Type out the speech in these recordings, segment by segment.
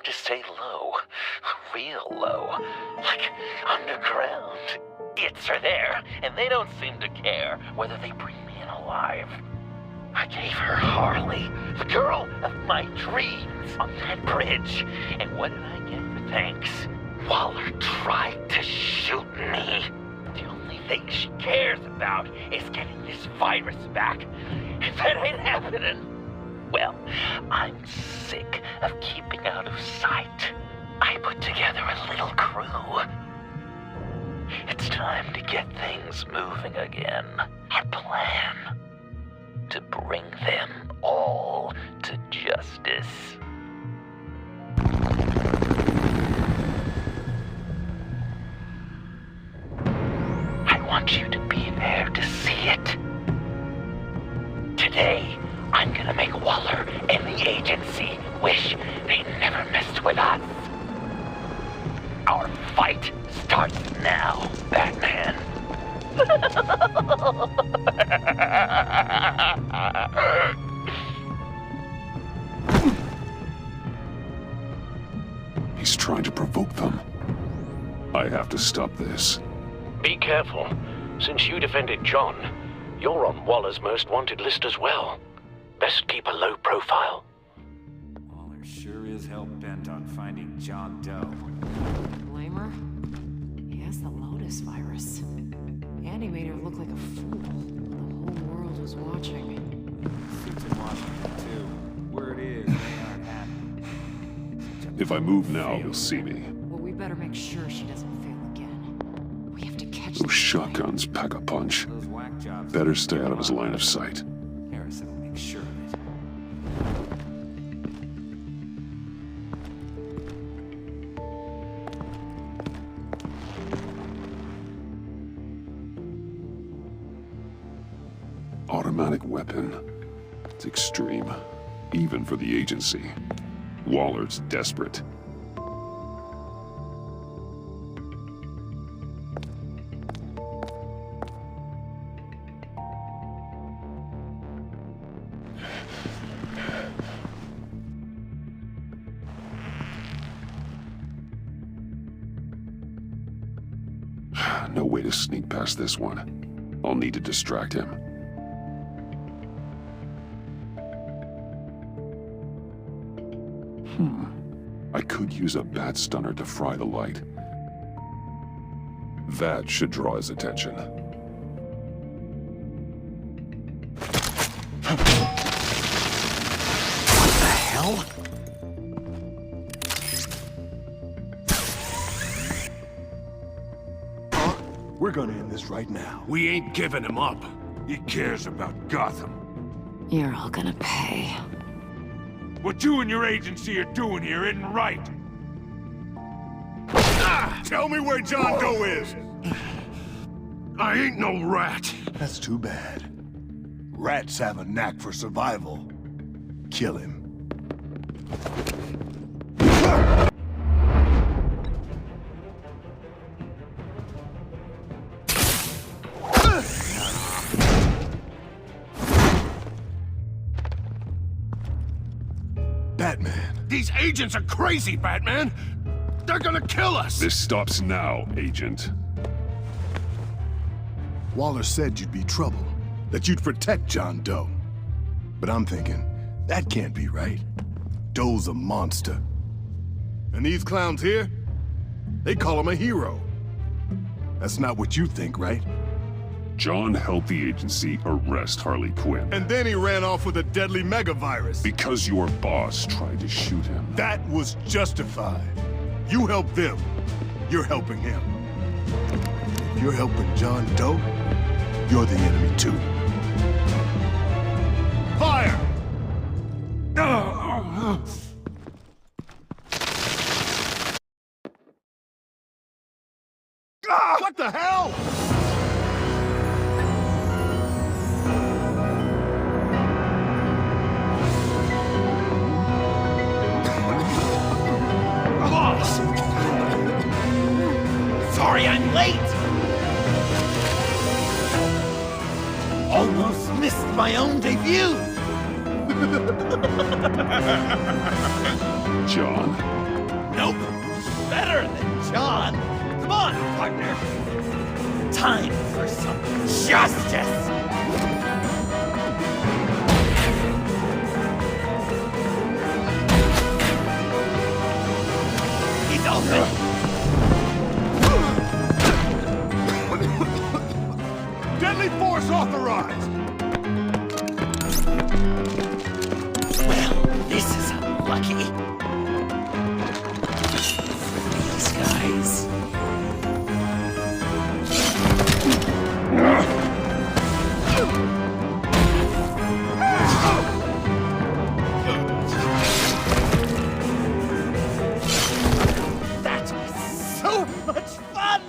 to stay low. Real low. Like underground. Idiots are there, and they don't seem to care whether they bring me in alive. I gave her Harley, the girl of my dreams, on that bridge. And what did I get for thanks? Waller tried to shoot me. The only thing she cares about is getting this virus back. If that ain't happening, well, I'm sick of keeping out of sight. I put together a little crew. It's time to get things moving again. Our plan: to bring them all to justice. I want you to be there to see it. Today, I'm gonna make Waller and the agency wish they never messed with us. Our fight starts now, Batman. He's trying to provoke them. I have to stop this. Be careful. Since you defended John, you're on Waller's most wanted list as well. Best keep a low profile. Waller sure is hell-bent on finding John Doe. Blame her? He has the Lotus virus. And he made her look like a fool. The whole world was watching. Suits in Washington, too. Word is, they aren't happy. If I move now, he'll see me. Well, we better make sure she doesn't fail again. We have to catch Those this shotguns pack a punch. Those whack jobs. Better stay out of his line of sight. Harrison will make sure of it. Automatic weapon. It's extreme, even for the agency. Waller's desperate. No way to sneak past this one. I'll need to distract him. I could use a bat stunner to fry the light. That should draw his attention. What the hell? We're gonna end this right now. We ain't giving him up. He cares about Gotham. You're all gonna pay. What you and your agency are doing here isn't right. Tell me where John Doe is! I ain't no rat. That's too bad. Rats have a knack for survival. Kill him. Batman. These agents are crazy, Batman. They're gonna kill us. This stops now, Agent. Waller said you'd be trouble, that you'd protect John Doe. But I'm thinking, that can't be right. Doe's a monster. And these clowns here, they call him a hero. That's not what you think, right? John helped the agency arrest Harley Quinn. And then he ran off with a deadly megavirus. Because your boss tried to shoot him. That was justified. You helped them. You're helping him. If you're helping John Doe, you're the enemy too. Fire! What the hell? Boss! Sorry I'm late! Almost missed my own debut! John, Nope. Better than John. Come on, partner. Time for some justice. He's open. Deadly force authorized! Well, this is unlucky. These guys. That was so much fun!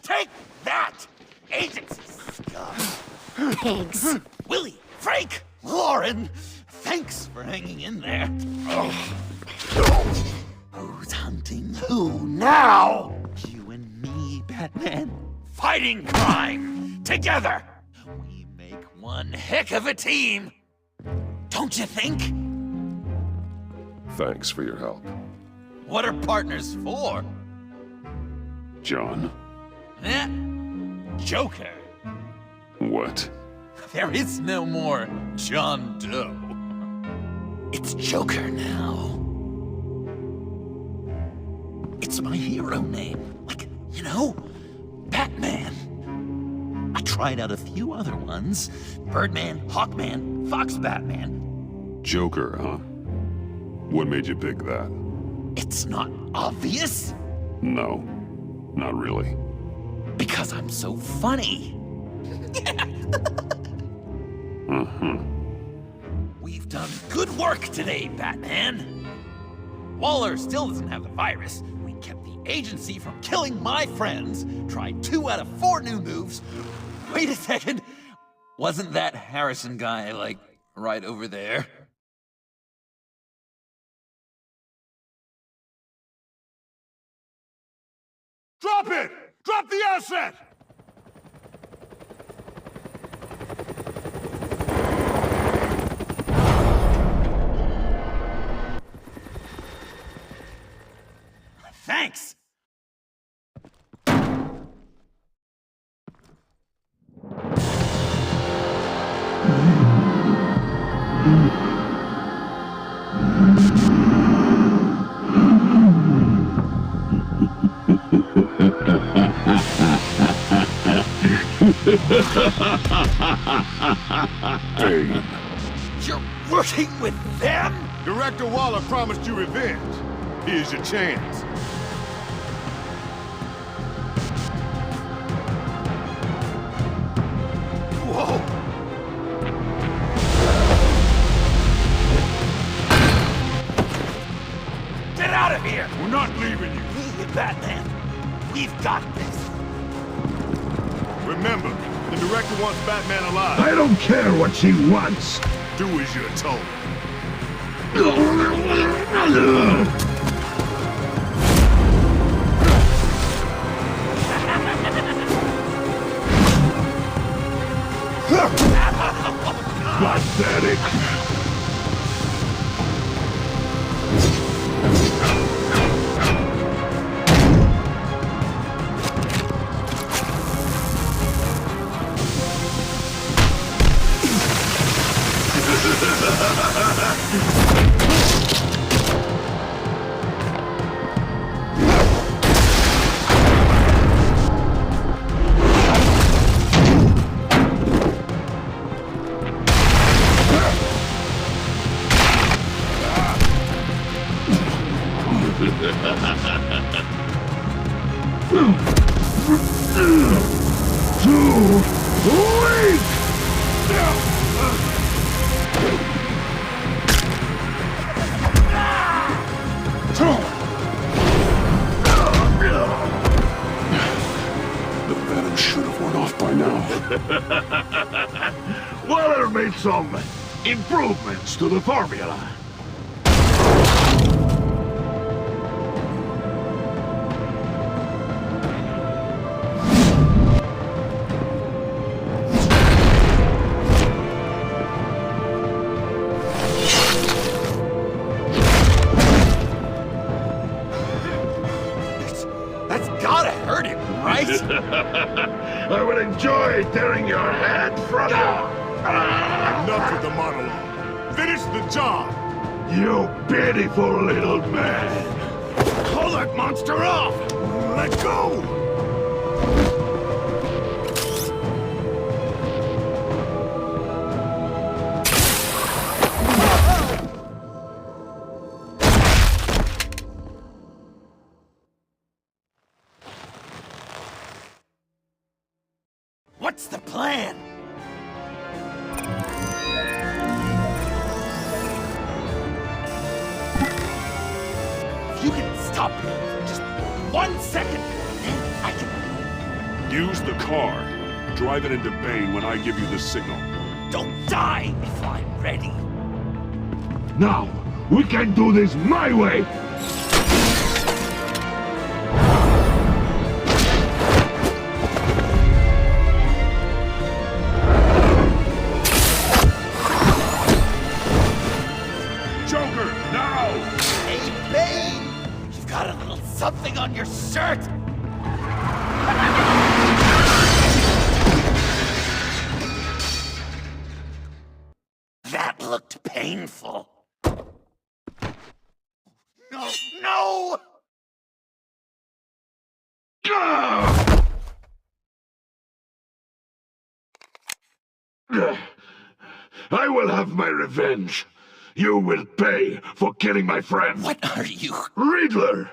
Take that, agency scum! Pigs. Willie, Frank, Lauren, thanks for hanging in there. Who's hunting who now? You and me, Batman. Fighting crime together. We make one heck of a team. Don't you think? Thanks for your help. What are partners for? John? Eh? Joker. What? There is no more John Doe. It's Joker now. It's my hero name. Like, you know, Batman. I tried out a few other ones. Birdman, Hawkman, Fox Batman. Joker, huh? What made you pick that? It's not obvious. No, not really. Because I'm so funny. We've done good work today, Batman. Waller still doesn't have the virus. We kept the agency from killing my friends. Tried 2 out of 4 new moves. Wait a second. Wasn't that Harrison guy, like, right over there? Drop it! Drop the asset! Thanks! Bane. You're working with them? Director Waller promised you revenge. Here's your chance. Whoa! Get out of here! We're not leaving you. Me and Batman, we've got this. Remember, the director wants Batman alive. I don't care what she wants. Do as you're told. Pathetic. The venom should have worn off by now. Waller made some improvements to the formula. way tearing your head from you! Enough with the monologue. Finish the job! You pitiful little man! Pull that monster off! Let go! What's the plan? If you can stop me for just 1 second, then I can... Use the car. Drive it into Bane when I give you the signal. Don't die if I'm ready. Now, we can do this my way! Something on your shirt! That looked painful. No, no! I will have my revenge. You will pay for killing my friend. What are you? Riddler!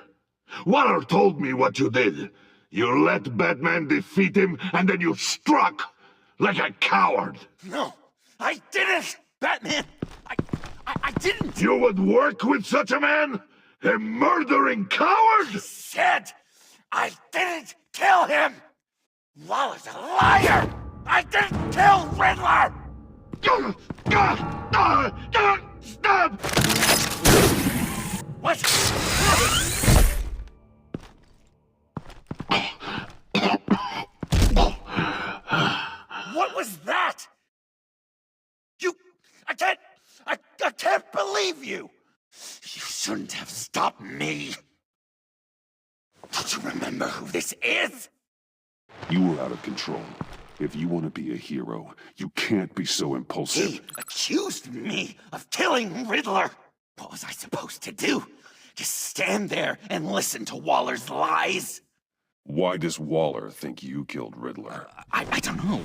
Waller told me what you did. You let Batman defeat him, and then you struck like a coward. No, I didn't! Batman! I didn't! You would work with such a man? A murdering coward? I said I didn't kill him! Waller's a liar! I didn't kill Riddler! Stop! What? What was that? I can't believe you! You shouldn't have stopped me. Don't you remember who this is? You were out of control. If you want to be a hero, you can't be so impulsive. He accused me of killing Riddler. What was I supposed to do? Just stand there and listen to Waller's lies? Why does Waller think you killed Riddler? I don't know.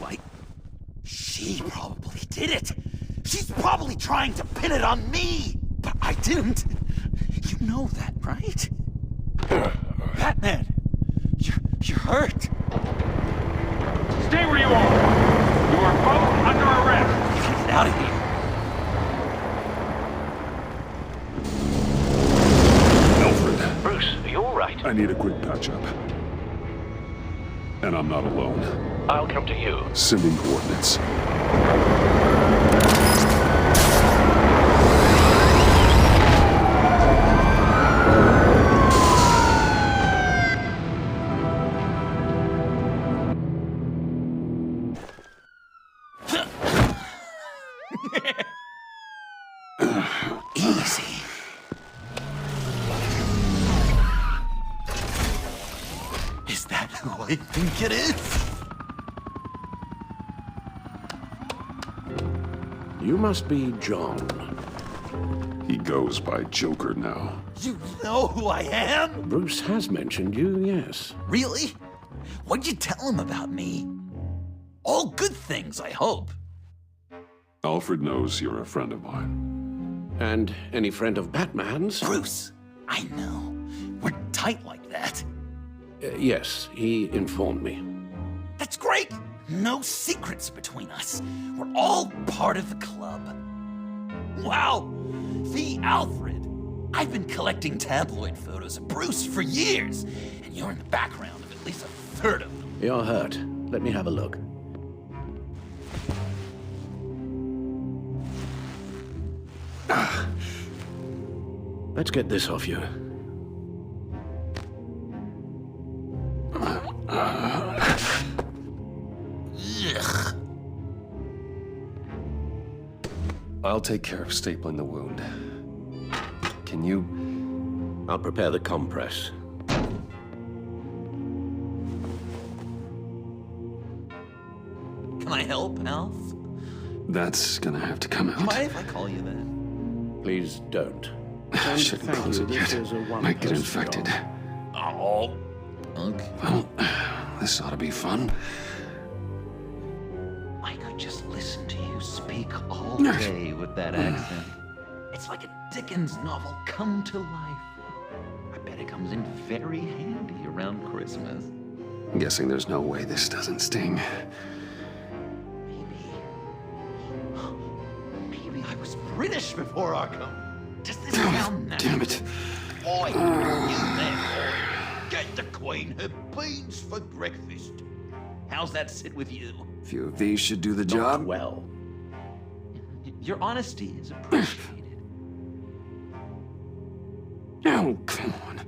She probably did it. She's probably trying to pin it on me. But I didn't. You know that, right? Batman, you're hurt. Stay where you are. You are both under arrest. Get out of here. Alfred. Bruce, are you all right? I need a quick patch-up. And I'm not alone. I'll come to you. Sending coordinates. Easy. Is that who I think it is? You must be John. He goes by Joker now. You know who I am? Bruce has mentioned you, yes. Really? What'd you tell him about me? All good things, I hope. Alfred knows you're a friend of mine. And any friend of Batman's? Bruce, I know. We're tight like that. Yes, he informed me. That's great! No secrets between us. We're all part of the club. Wow! The Alfred! I've been collecting tabloid photos of Bruce for years, and you're in the background of at least a third of them. You're hurt. Let me have a look. Let's get this off you. Ugh. I'll take care of stapling the wound. Can you? I'll prepare the compress. Can I help, Alf? That's gonna have to come out. Mind if I call you that? Please don't. I shouldn't thank close you, it this yet. is a Might get one-person infected. job. Oh. Okay. Well, this ought to be fun. I could just listen to you speak all day with that accent. It's like a Dickens novel come to life. I bet it comes in very handy around Christmas. I'm guessing there's no way this doesn't sting. Maybe I was British before our come. Does this sound natural? Damn it. Boy, in there. Get the Queen her beans for breakfast. How's that sit with you? A few of these should do the job. Well, Your honesty is appreciated. Oh, come on.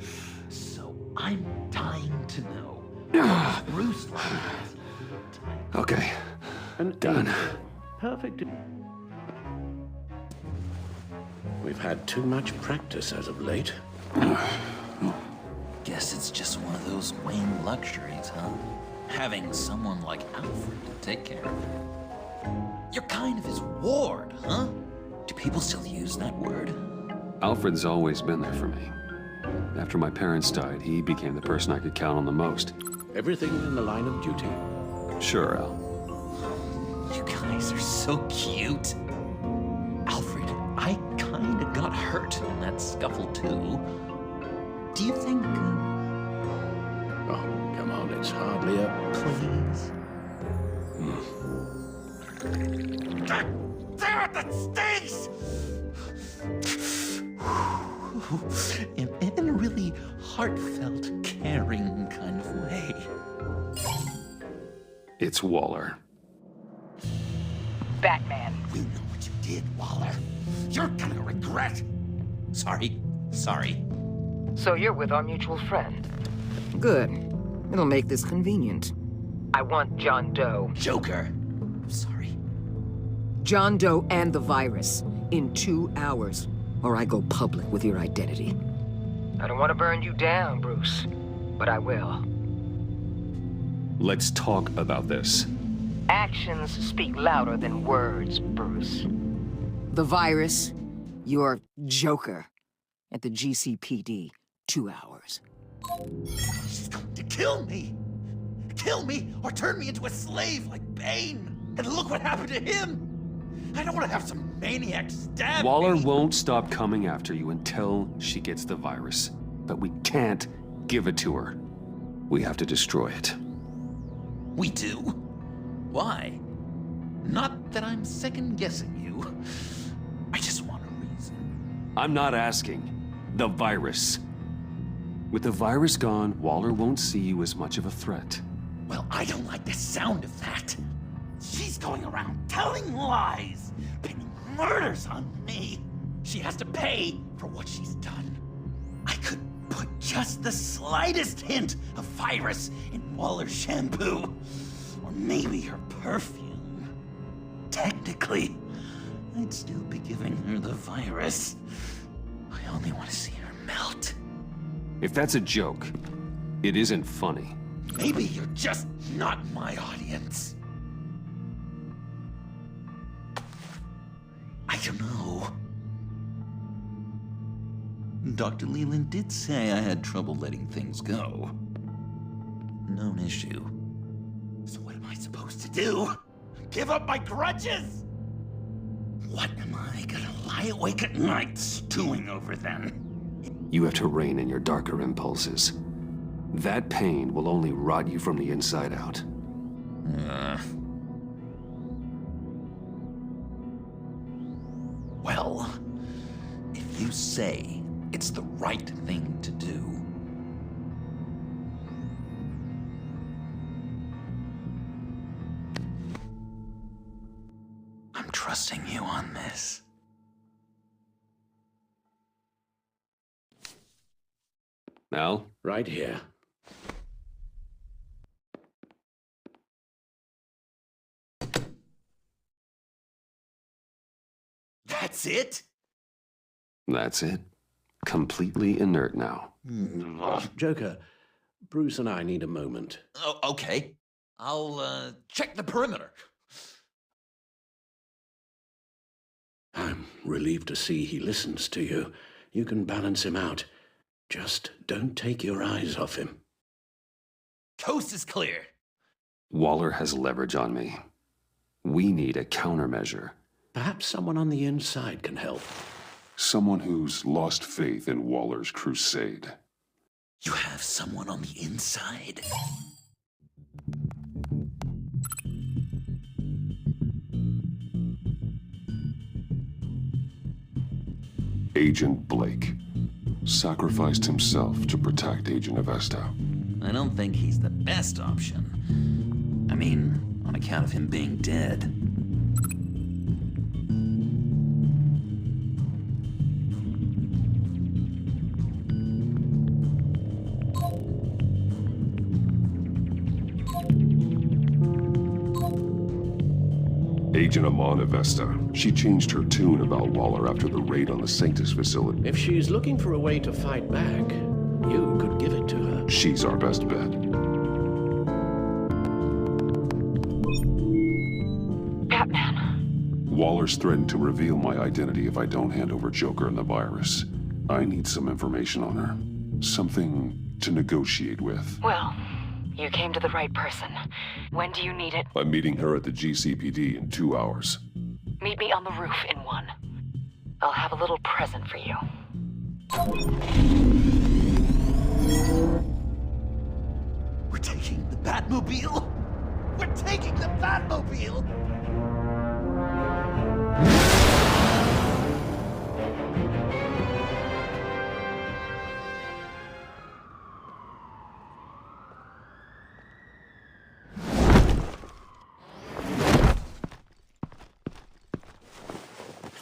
So I'm dying to know. Ah. Bruce. Okay, an done. angel. Perfect. We've had too much practice as of late. Guess it's just one of those Wayne luxuries, huh? Having someone like Alfred to take care of it. You're kind of his ward, huh? Do people still use that word? Alfred's always been there for me. After my parents died, he became the person I could count on the most. Everything in the line of duty. Sure, Al. You guys are so cute. Alfred, I kinda got hurt in that scuffle too. Do you think... Oh, come on, it's hardly a... please? Damn it, that stings! in a really heartfelt, caring kind of way. It's Waller. Batman. We know what you did, Waller. You're gonna regret. Sorry. So you're with our mutual friend. Good. It'll make this convenient. I want John Doe. Joker. I'm sorry. John Doe and the virus. In 2 hours. Or I go public with your identity. I don't want to burn you down, Bruce. But I will. Let's talk about this. Actions speak louder than words, Bruce. The virus. Your Joker. At the GCPD. 2 hours. She's going to kill me. Kill me or turn me into a slave like Bane. And look what happened to him. I don't want to have some maniac stab Waller me. won't stop coming after you until she gets the virus. But we can't give it to her. We have to destroy it. We do? Why? Not that I'm second-guessing you. I just want a reason. I'm not asking. The virus. With the virus gone, Waller won't see you as much of a threat. Well, I don't like the sound of that. She's going around telling lies, pinning murders on me. She has to pay for what she's done. I could put just the slightest hint of virus in Waller's shampoo. Or maybe her perfume. Technically, I'd still be giving her the virus. I only want to see her melt. If that's a joke, it isn't funny. Maybe you're just not my audience. I don't know. Dr. Leland did say I had trouble letting things go. Known issue. So what am I supposed to do? Give up my grudges? What am I gonna lie awake at night stewing over then? You have to rein in your darker impulses. That pain will only rot you from the inside out. Well, if you say it's the right thing to do, I'm trusting you on this. Al? Right here. That's it? That's it. Completely inert now. Joker, Bruce and I need a moment. Oh, okay. I'll check the perimeter. relieved to see he listens to you. You can balance him out. Just don't take your eyes off him. Coast is clear. Waller has leverage on me. We need a countermeasure. Perhaps someone on the inside can help. Someone who's lost faith in Waller's crusade. You have someone on the inside? Agent Blake sacrificed himself to protect Agent Avesta. I don't think he's the best option. I mean, on account of him being dead. Agent Amon Avesta. She changed her tune about Waller after the raid on the Sanctus facility. If she's looking for a way to fight back, you could give it to her. She's our best bet. Batman. Waller's threatened to reveal my identity if I don't hand over Joker and the virus. I need some information on her. Something to negotiate with. Well, you came to the right person. When do you need it? I'm meeting her at the GCPD in 2 hours. Meet me on the roof in 1. I'll have a little present for you. We're taking the Batmobile? We're taking the Batmobile!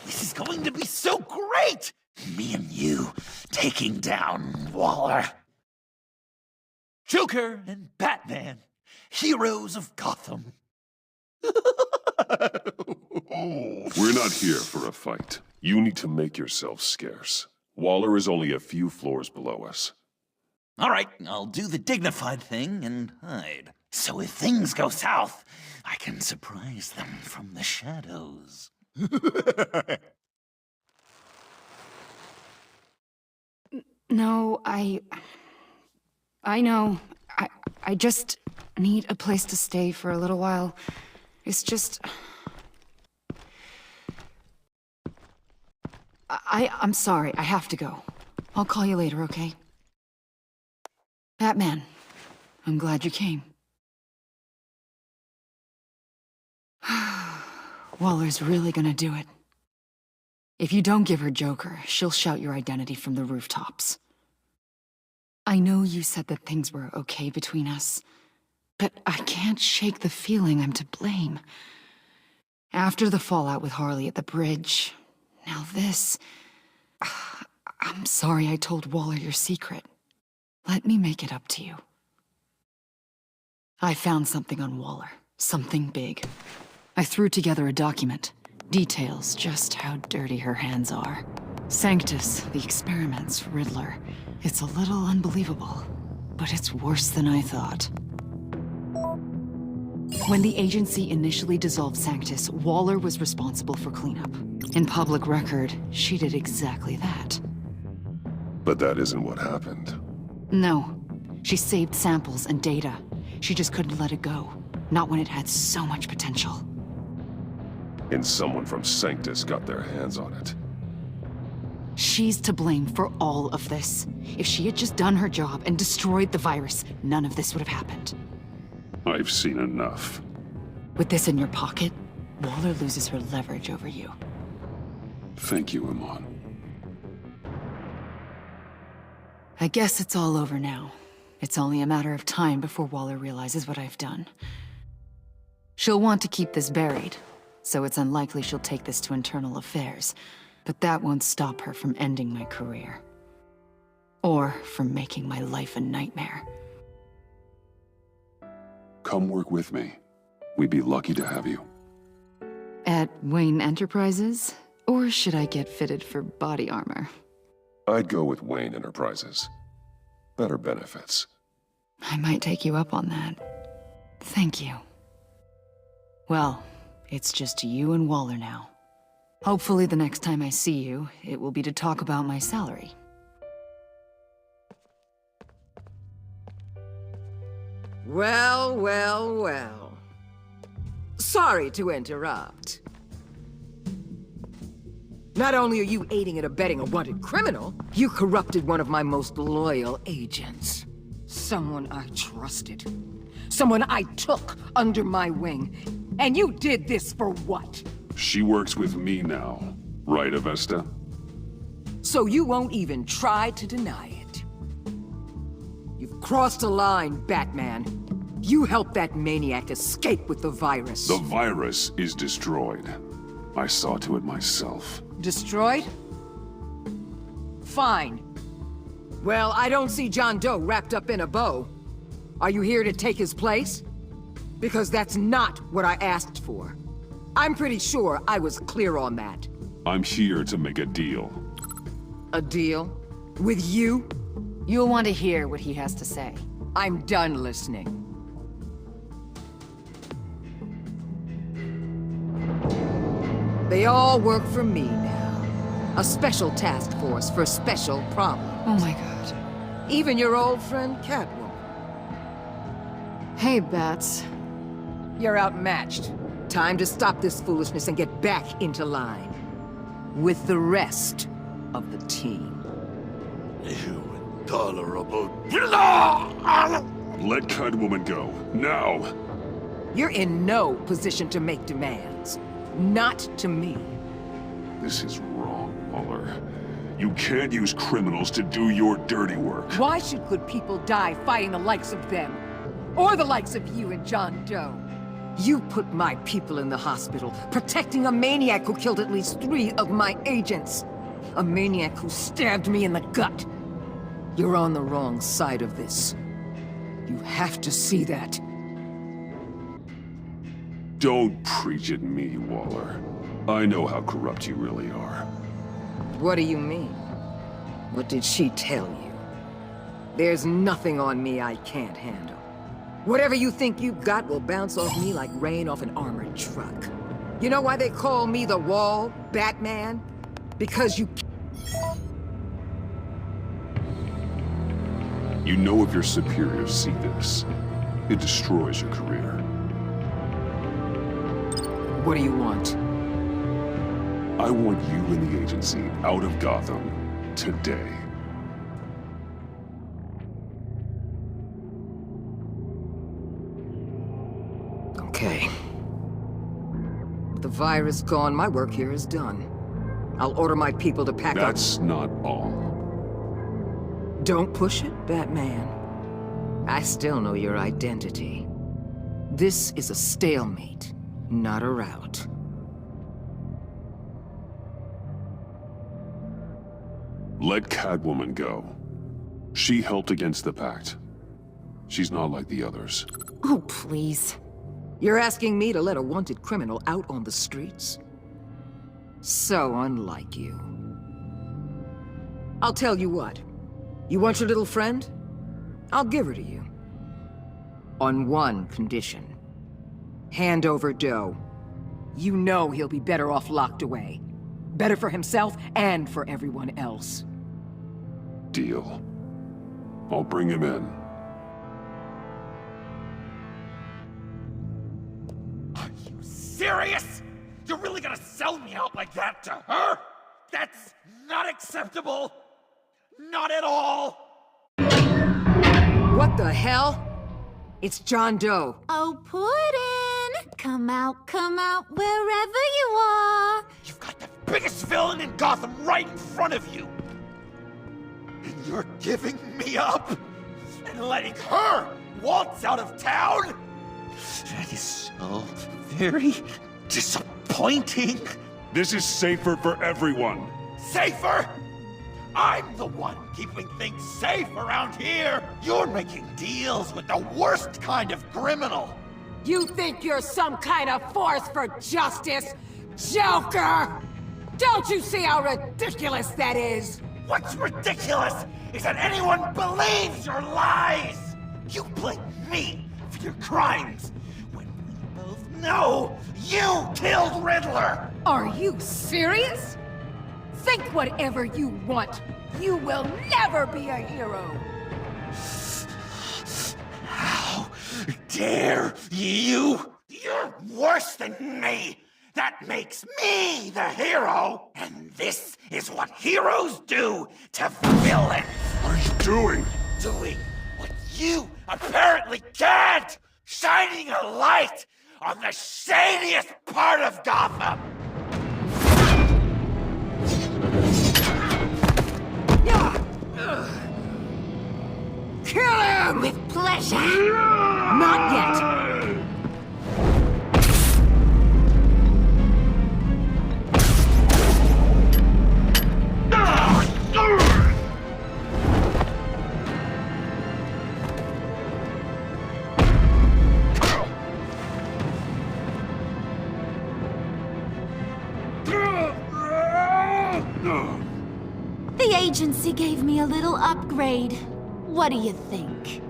This is going to be so great! Me and you taking down Waller. Joker and Batman, heroes of Gotham. We're not here for a fight. You need to make yourself scarce. Waller is only a few floors below us. All right, I'll do the dignified thing and hide. So if things go south, I can surprise them from the shadows. No, I know. I just need a place to stay for a little while. It's just... I'm sorry, I have to go. I'll call you later, okay? Batman, I'm glad you came. Waller's really gonna do it. If you don't give her Joker, she'll shout your identity from the rooftops. I know you said that things were okay between us, but I can't shake the feeling I'm to blame. After the fallout with Harley at the bridge, now this... I'm sorry I told Waller your secret. Let me make it up to you. I found something on Waller. Something big. I threw together a document. Details just how dirty her hands are. Sanctus, the experiments, Riddler. It's a little unbelievable, but it's worse than I thought. When the agency initially dissolved Sanctus, Waller was responsible for cleanup. In public record, she did exactly that. But that isn't what happened. No. She saved samples and data. She just couldn't let it go. Not when it had so much potential. And someone from Sanctus got their hands on it. She's to blame for all of this. If she had just done her job and destroyed the virus, none of this would have happened. I've seen enough. With this in your pocket, Waller loses her leverage over you. Thank you, Amon. I guess it's all over now. It's only a matter of time before Waller realizes what I've done. She'll want to keep this buried, so it's unlikely she'll take this to internal affairs. But that won't stop her from ending my career. Or from making my life a nightmare. Come work with me. We'd be lucky to have you. At Wayne Enterprises? Or should I get fitted for body armor? I'd go with Wayne Enterprises. Better benefits. I might take you up on that. Thank you. Well, it's just you and Waller now. Hopefully the next time I see you, it will be to talk about my salary. Well, well, well. Sorry to interrupt. Not only are you aiding and abetting a wanted criminal, you corrupted one of my most loyal agents. Someone I trusted. Someone I took under my wing. And you did this for what? She works with me now, right, Avesta? So you won't even try to deny it. You've crossed a line, Batman. You helped that maniac escape with the virus. The virus is destroyed. I saw to it myself. Destroyed? Fine. Well, I don't see John Doe wrapped up in a bow. Are you here to take his place? Because that's not what I asked for. I'm pretty sure I was clear on that. I'm here to make a deal. A deal? With you? You'll want to hear what he has to say. I'm done listening. They all work for me now. A special task force for special problems. Oh my god. Even your old friend Catwoman. Hey, Bats. You're outmatched. Time to stop this foolishness and get back into line. With the rest of the team. You intolerable... Let Catwoman go, now! You're in no position to make demands. Not to me. This is wrong, Waller. You can't use criminals to do your dirty work. Why should good people die fighting the likes of them? Or the likes of you and John Doe? You put my people in the hospital, protecting a maniac who killed at least 3 of my agents. A maniac who stabbed me in the gut. You're on the wrong side of this. You have to see that. Don't preach at me, Waller. I know how corrupt you really are. What do you mean? What did she tell you? There's nothing on me I can't handle. Whatever you think you've got will bounce off me like rain off an armored truck. You know why they call me the Wall, Batman? Because you... You know if your superiors see this, it destroys your career. What do you want? I want you and the agency out of Gotham today. Okay. With the virus gone, my work here is done. I'll order my people to pack up... That's not all. Don't push it, Batman. I still know your identity. This is a stalemate, not a rout. Let Catwoman go. She helped against the Pact. She's not like the others. Oh, please. You're asking me to let a wanted criminal out on the streets? So unlike you. I'll tell you what. You want your little friend? I'll give her to you. On one condition. Hand over Doe. You know he'll be better off locked away. Better for himself and for everyone else. Deal. I'll bring him in. Are you serious? You're really gonna sell me out like that to her? That's not acceptable. Not at all. What the hell? It's John Doe. Oh, Puddin'! Come out, wherever you are. You've got the biggest villain in Gotham right in front of you. And you're giving me up and letting her waltz out of town? That is so very disappointing. This is safer for everyone. Safer? I'm the one keeping things safe around here. You're making deals with the worst kind of criminal. You think you're some kind of force for justice, Joker? Don't you see how ridiculous that is? What's ridiculous is that anyone believes your lies. You blame me for your crimes when we both know you killed Riddler. Are you serious? Think whatever you want. You will never be a hero. How dare you? You're worse than me. That makes me the hero. And this is what heroes do to villains. What are you doing? Doing what you apparently can't. Shining a light on the shadiest part of Gotham. Kill him! With pleasure. Not yet. The agency gave me a little upgrade. What do you think?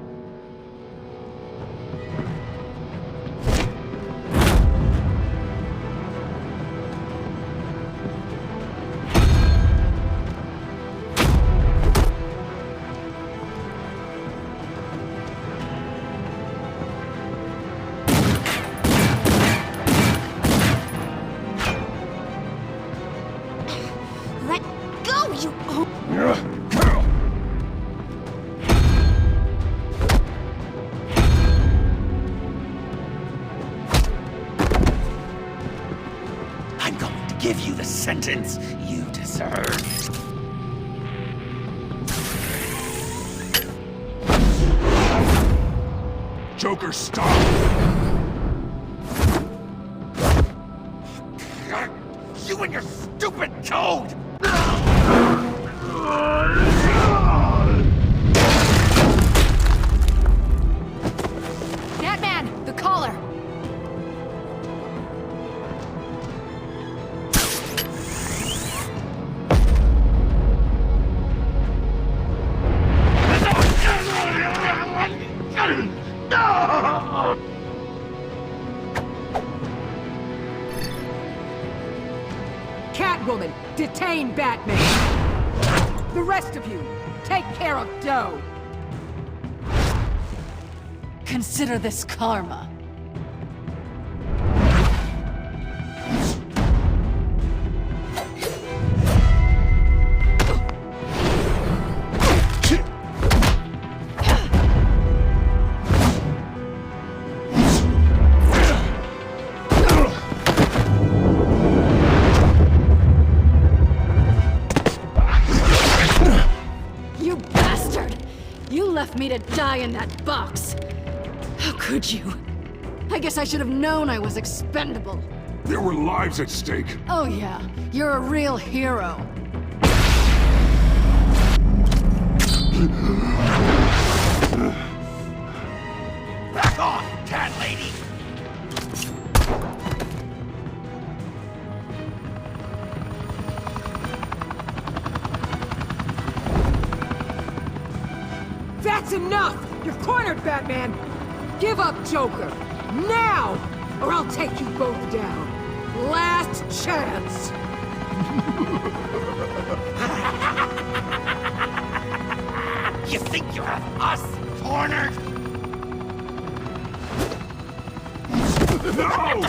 Let go, you... I'm going to give you the sentence you deserve. Joker, stop! You and your stupid toad! Batman, the collar. Catwoman, detain Batman. The rest of you, take care of Doe. Consider this karma. You bastard! You left me to die in that box. How could you? I guess I should have known I was expendable. There were lives at stake. Oh yeah, you're a real hero. Back off, cat lady! That's enough! You're cornered, Batman! Give up, Joker! Now! Or I'll take you both down. Last chance! You think you have us cornered? No!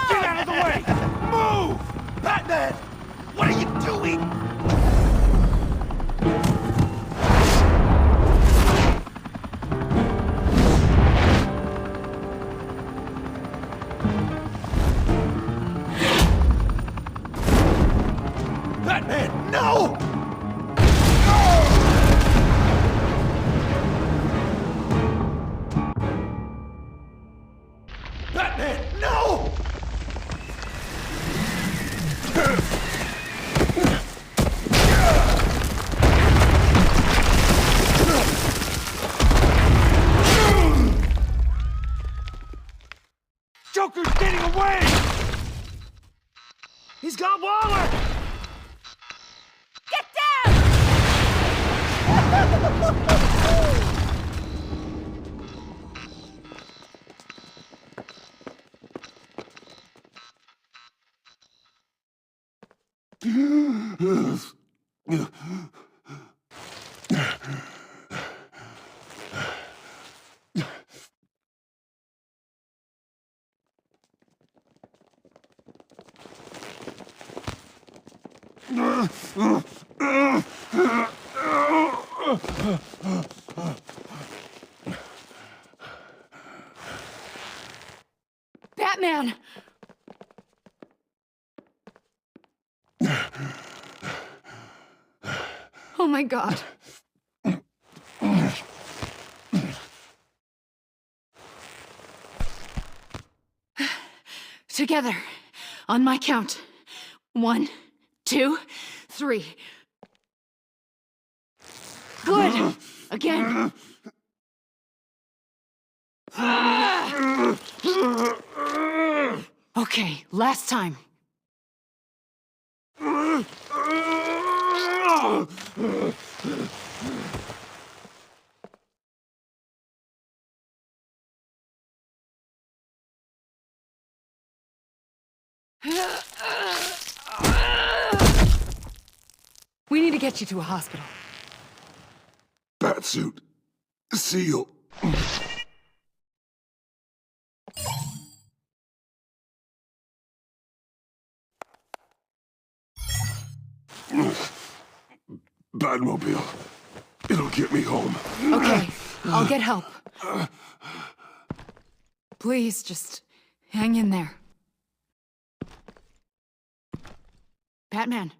Get out of the way! Move! Batman! What are you doing? Batman, no! Batman, no! Joker's getting away! He's got Waller! Get down! Batman! Oh my God. Together, on my count. 1, 2, 3. Good! Again! Okay, last time. We need to get you to a hospital. Batsuit. Seal. Batmobile. It'll get me home. Okay, I'll get help. Please, just hang in there. Batman.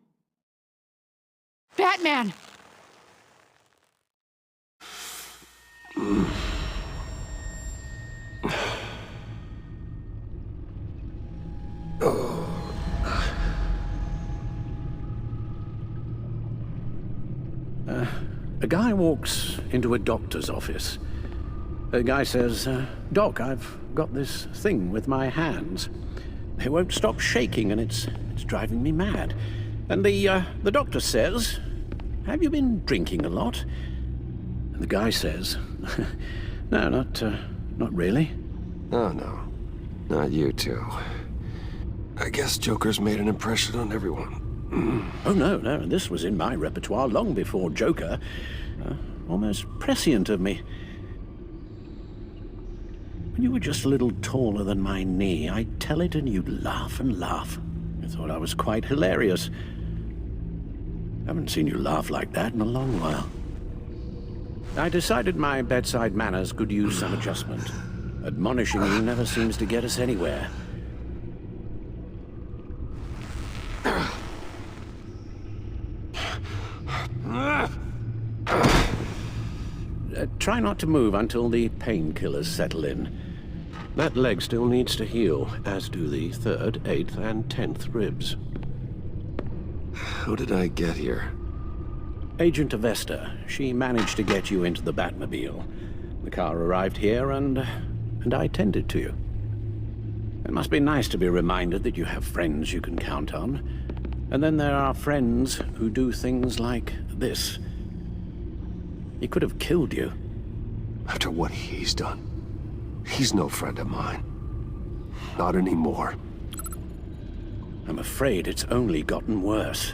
Batman! A guy walks into a doctor's office. The guy says, Doc, I've got this thing with my hands. It won't stop shaking and it's driving me mad. And the doctor says, have you been drinking a lot? And the guy says, no, not really. Oh, no. Not you two. I guess Joker's made an impression on everyone. Oh, no, this was in my repertoire long before Joker. Almost prescient of me. When you were just a little taller than my knee, I'd tell it and you'd laugh and laugh. I thought I was quite hilarious. I haven't seen you laugh like that in a long while. I decided my bedside manners could use some adjustment. Admonishing you never seems to get us anywhere. Try not to move until the painkillers settle in. That leg still needs to heal, as do the 3rd, 8th, and 10th ribs. How did I get here? Agent Avesta. She managed to get you into the Batmobile. The car arrived here, and I tended to you. It must be nice to be reminded that you have friends you can count on. And then there are friends who do things like this. He could have killed you. After what he's done, he's no friend of mine. Not anymore. I'm afraid it's only gotten worse.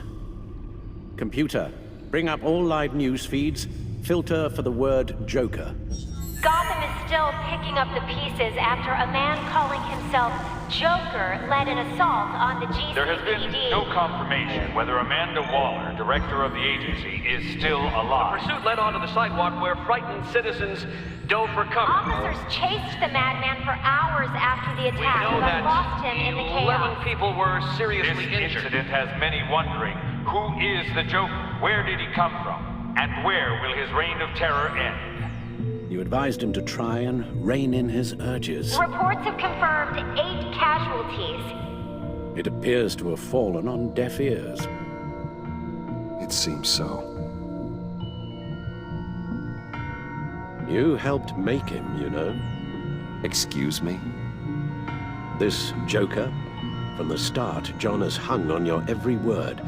Computer, bring up all live news feeds. Filter for the word Joker. Gotham is still picking up the pieces after a man calling himself Joker led an assault on the GCPD. There has been no confirmation whether Amanda Waller, director of the agency, is still alive. The pursuit led onto the sidewalk where frightened citizens dove for cover. Officers chased the madman for hours after the attack, but lost him in the chaos. 11 people were seriously injured. This incident has many wondering, who is the Joker? Where did he come from? And where will his reign of terror end? You advised him to try and rein in his urges. Reports have confirmed 8 casualties. It appears to have fallen on deaf ears. It seems so. You helped make him, you know. Excuse me? This Joker, from the start, John has hung on your every word.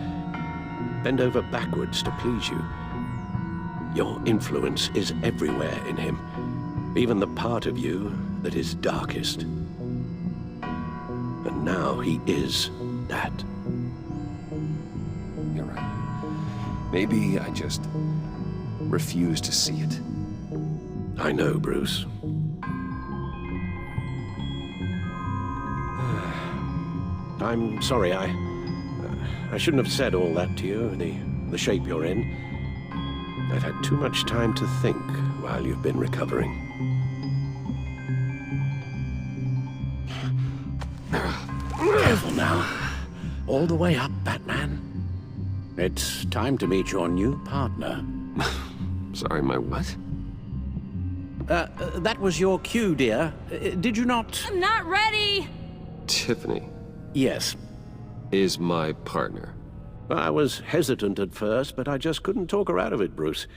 Bend over backwards to please you. Your influence is everywhere in him, even the part of you that is darkest. And now he is that. you're right. Maybe I just refuse to see it. I know, Bruce. I'm sorry, I shouldn't have said all that to you, the shape you're in. I've had too much time to think while you've been recovering. Careful now. All the way up, Batman. It's time to meet your new partner. Sorry, my what? That was your cue, dear. Did you not? I'm not ready! Tiffany. Yes. Is my partner. I was hesitant at first, but I just couldn't talk her out of it, Bruce.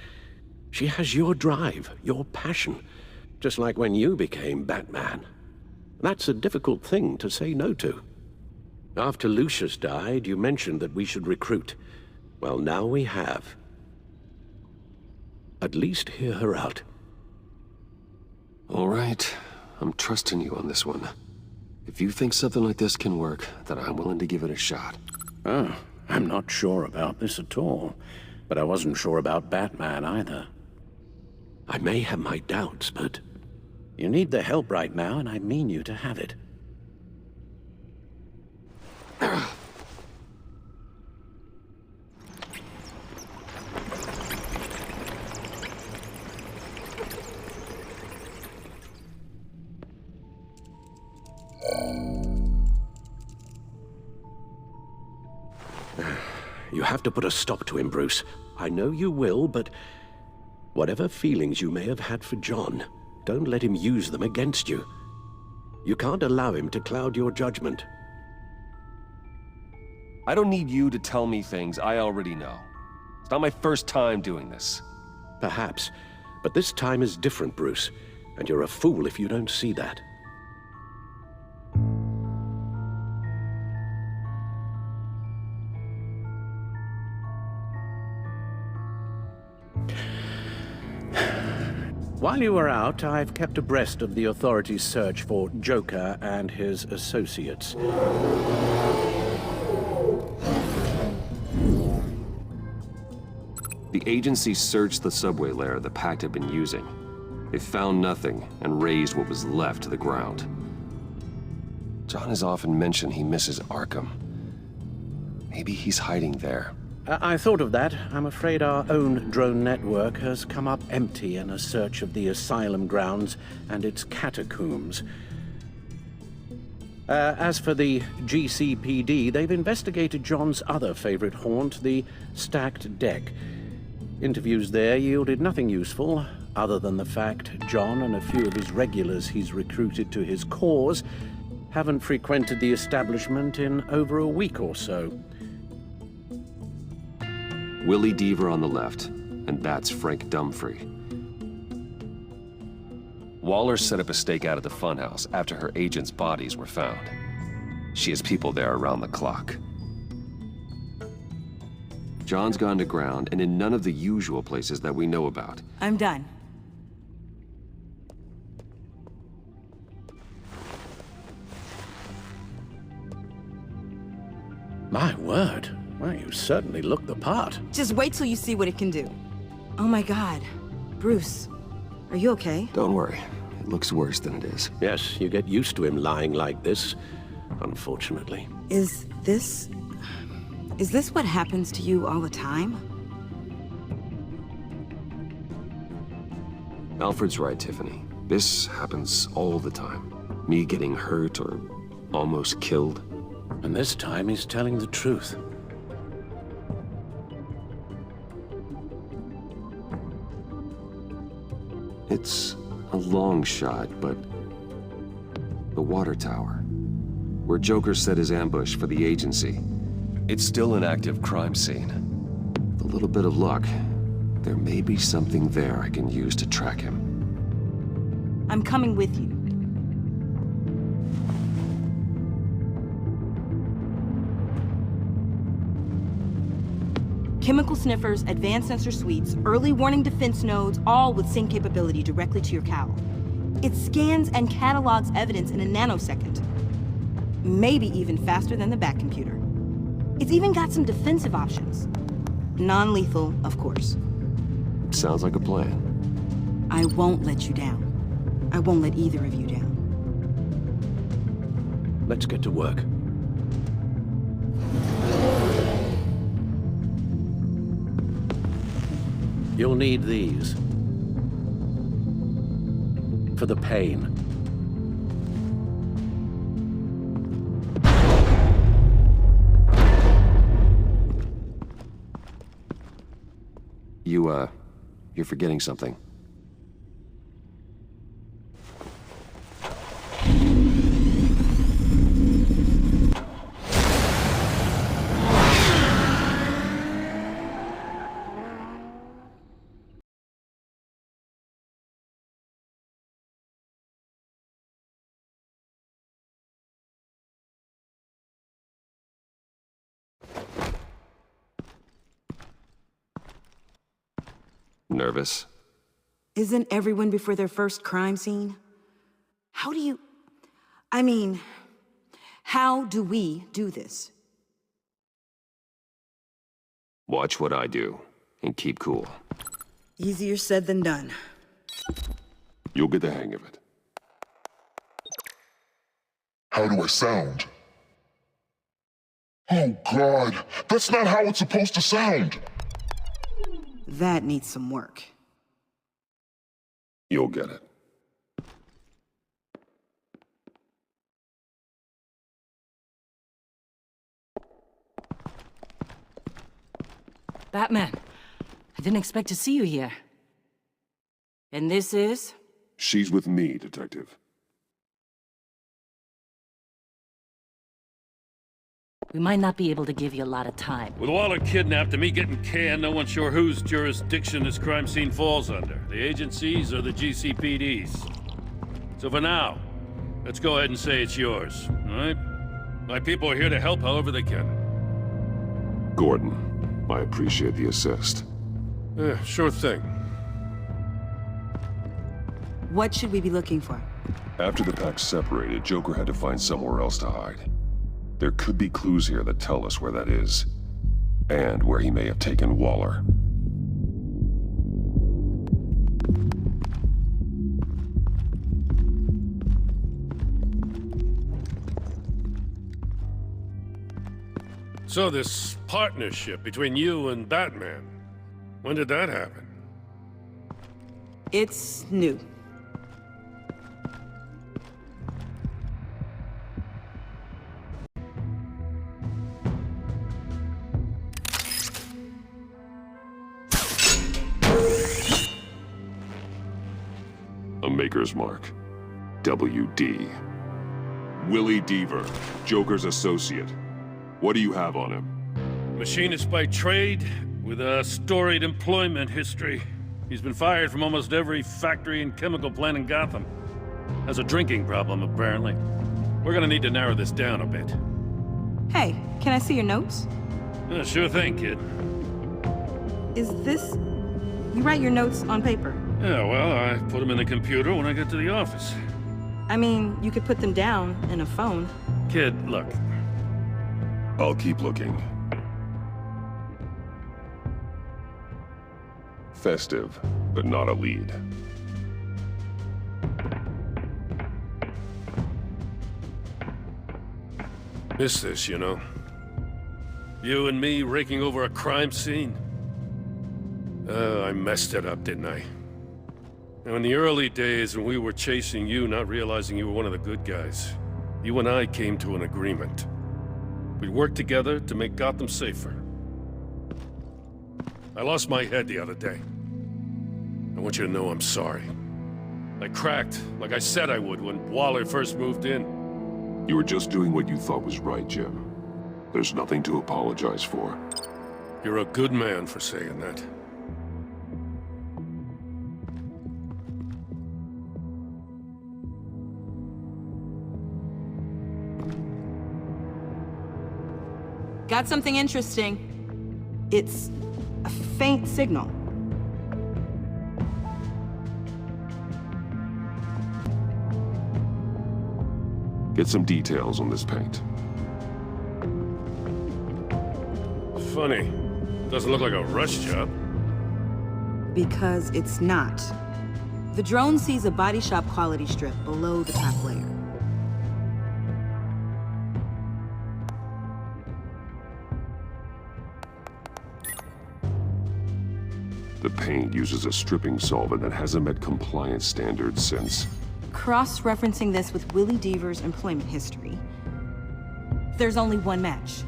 She has your drive, your passion, just like when you became Batman. That's a difficult thing to say no to. After Lucius died, you mentioned that we should recruit. Well, now we have. At least hear her out. All right. I'm trusting you on this one. If you think something like this can work, then I'm willing to give it a shot. Oh, I'm not sure about this at all. But I wasn't sure about Batman either. I may have my doubts, but you need the help right now, and I mean you to have it. You have to put a stop to him, Bruce. I know you will, but whatever feelings you may have had for John, don't let him use them against you. You can't allow him to cloud your judgment. I don't need you to tell me things I already know. It's not my first time doing this. Perhaps, but this time is different, Bruce, and you're a fool if you don't see that. While you were out, I've kept abreast of the authorities' search for Joker and his associates. The agency searched the subway lair the Pact had been using. They found nothing and razed what was left to the ground. John has often mentioned he misses Arkham. Maybe he's hiding there. I thought of that. I'm afraid our own drone network has come up empty in a search of the asylum grounds and its catacombs. As for the GCPD, they've investigated John's other favorite haunt, the stacked deck. Interviews there yielded nothing useful, other than the fact John and a few of his regulars he's recruited to his cause haven't frequented the establishment in over a week or so. Willie Deaver on the left, and that's Frank Dumfrey. Waller set up a stakeout at the funhouse after her agents' bodies were found. She has people there around the clock. John's gone to ground and in none of the usual places that we know about. I'm done. My word. Well, you certainly look the part. Just wait till you see what it can do. Oh my God. Bruce, are you okay? Don't worry. It looks worse than it is. Yes, you get used to him lying like this, unfortunately. Is this what happens to you all the time? Alfred's right, Tiffany. This happens all the time. Me getting hurt or almost killed. And this time he's telling the truth. It's a long shot, but the water tower, where Joker set his ambush for the agency, it's still an active crime scene. With a little bit of luck, there may be something there I can use to track him. I'm coming with you. Chemical sniffers, advanced sensor suites, early warning defense nodes, all with sync capability directly to your cowl. It scans and catalogs evidence in a nanosecond. Maybe even faster than the Bat computer. It's even got some defensive options. Non-lethal, of course. Sounds like a plan. I won't let you down. I won't let either of you down. Let's get to work. You'll need these. For the pain. You're forgetting something. Nervous? Isn't everyone before their first crime scene? How do you... I mean, how do we do this? Watch what I do, and keep cool. Easier said than done. You'll get the hang of it. How do I sound? Oh God, that's not how it's supposed to sound! That needs some work. You'll get it. Batman, I didn't expect to see you here. And this is? She's with me, Detective. We might not be able to give you a lot of time. With Waller kidnapped and me getting canned, no one's sure whose jurisdiction this crime scene falls under. The agencies or the GCPD's. So for now, let's go ahead and say it's yours, all right? My people are here to help however they can. Gordon, I appreciate the assist. Yeah, sure thing. What should we be looking for? After the pack separated, Joker had to find somewhere else to hide. There could be clues here that tell us where that is, and where he may have taken Waller. So this partnership between you and Batman, when did that happen? It's new. A maker's mark. WD. Willie Deaver, Joker's associate. What do you have on him? Machinist by trade, with a storied employment history. He's been fired from almost every factory and chemical plant in Gotham. Has a drinking problem, apparently. We're gonna need to narrow this down a bit. Hey, can I see your notes? Sure thing, kid. Is this... You write your notes on paper? Yeah, well, I put them in the computer when I get to the office. I mean, you could put them down in a phone. Kid, look. I'll keep looking. Festive, but not a lead. Miss this, you know. You and me raking over a crime scene. I messed it up, didn't I? Now, in the early days when we were chasing you, not realizing you were one of the good guys, you and I came to an agreement. We'd work together to make Gotham safer. I lost my head the other day. I want you to know I'm sorry. I cracked, like I said I would when Waller first moved in. You were just doing what you thought was right, Jim. There's nothing to apologize for. You're a good man for saying that. Got something interesting. It's a faint signal. Get some details on this paint. Funny. Doesn't look like a rush job. Because it's not. The drone sees a body shop quality strip below the top layer. The paint uses a stripping solvent that hasn't met compliance standards since... Cross-referencing this with Willie Deaver's employment history, there's only one match.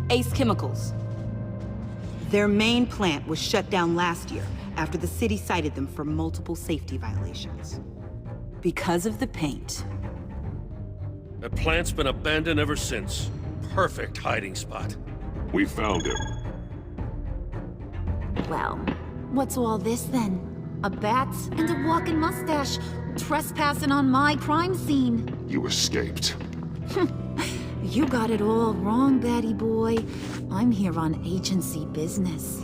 Ace Chemicals. Their main plant was shut down last year after the city cited them for multiple safety violations. Because of the paint. That plant's been abandoned ever since. Perfect hiding spot. We found him. Well, what's all this then? A bat and a walking mustache trespassing on my crime scene. You escaped. You got it all wrong, Batty boy. I'm here on agency business.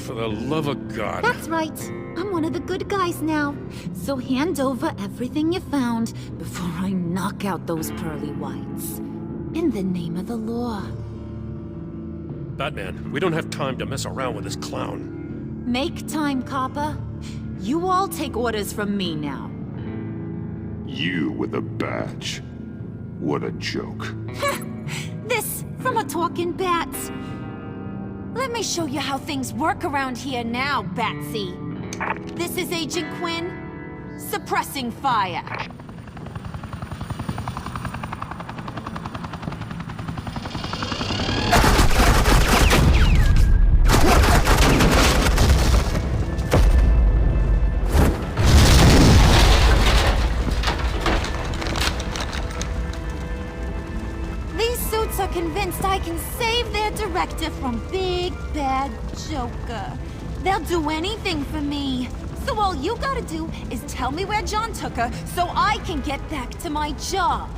For the love of God. That's right. I'm one of the good guys now. So hand over everything you found before I knock out those pearly whites. In the name of the law. Batman, we don't have time to mess around with this clown. Make time, copper. You all take orders from me now. You with a badge. What a joke. This from a talking bat. Let me show you how things work around here now, Batsy. This is Agent Quinn, suppressing fire. Convinced I can save their director from Big Bad Joker. They'll do anything for me. So all you gotta do is tell me where John took her so I can get back to my job.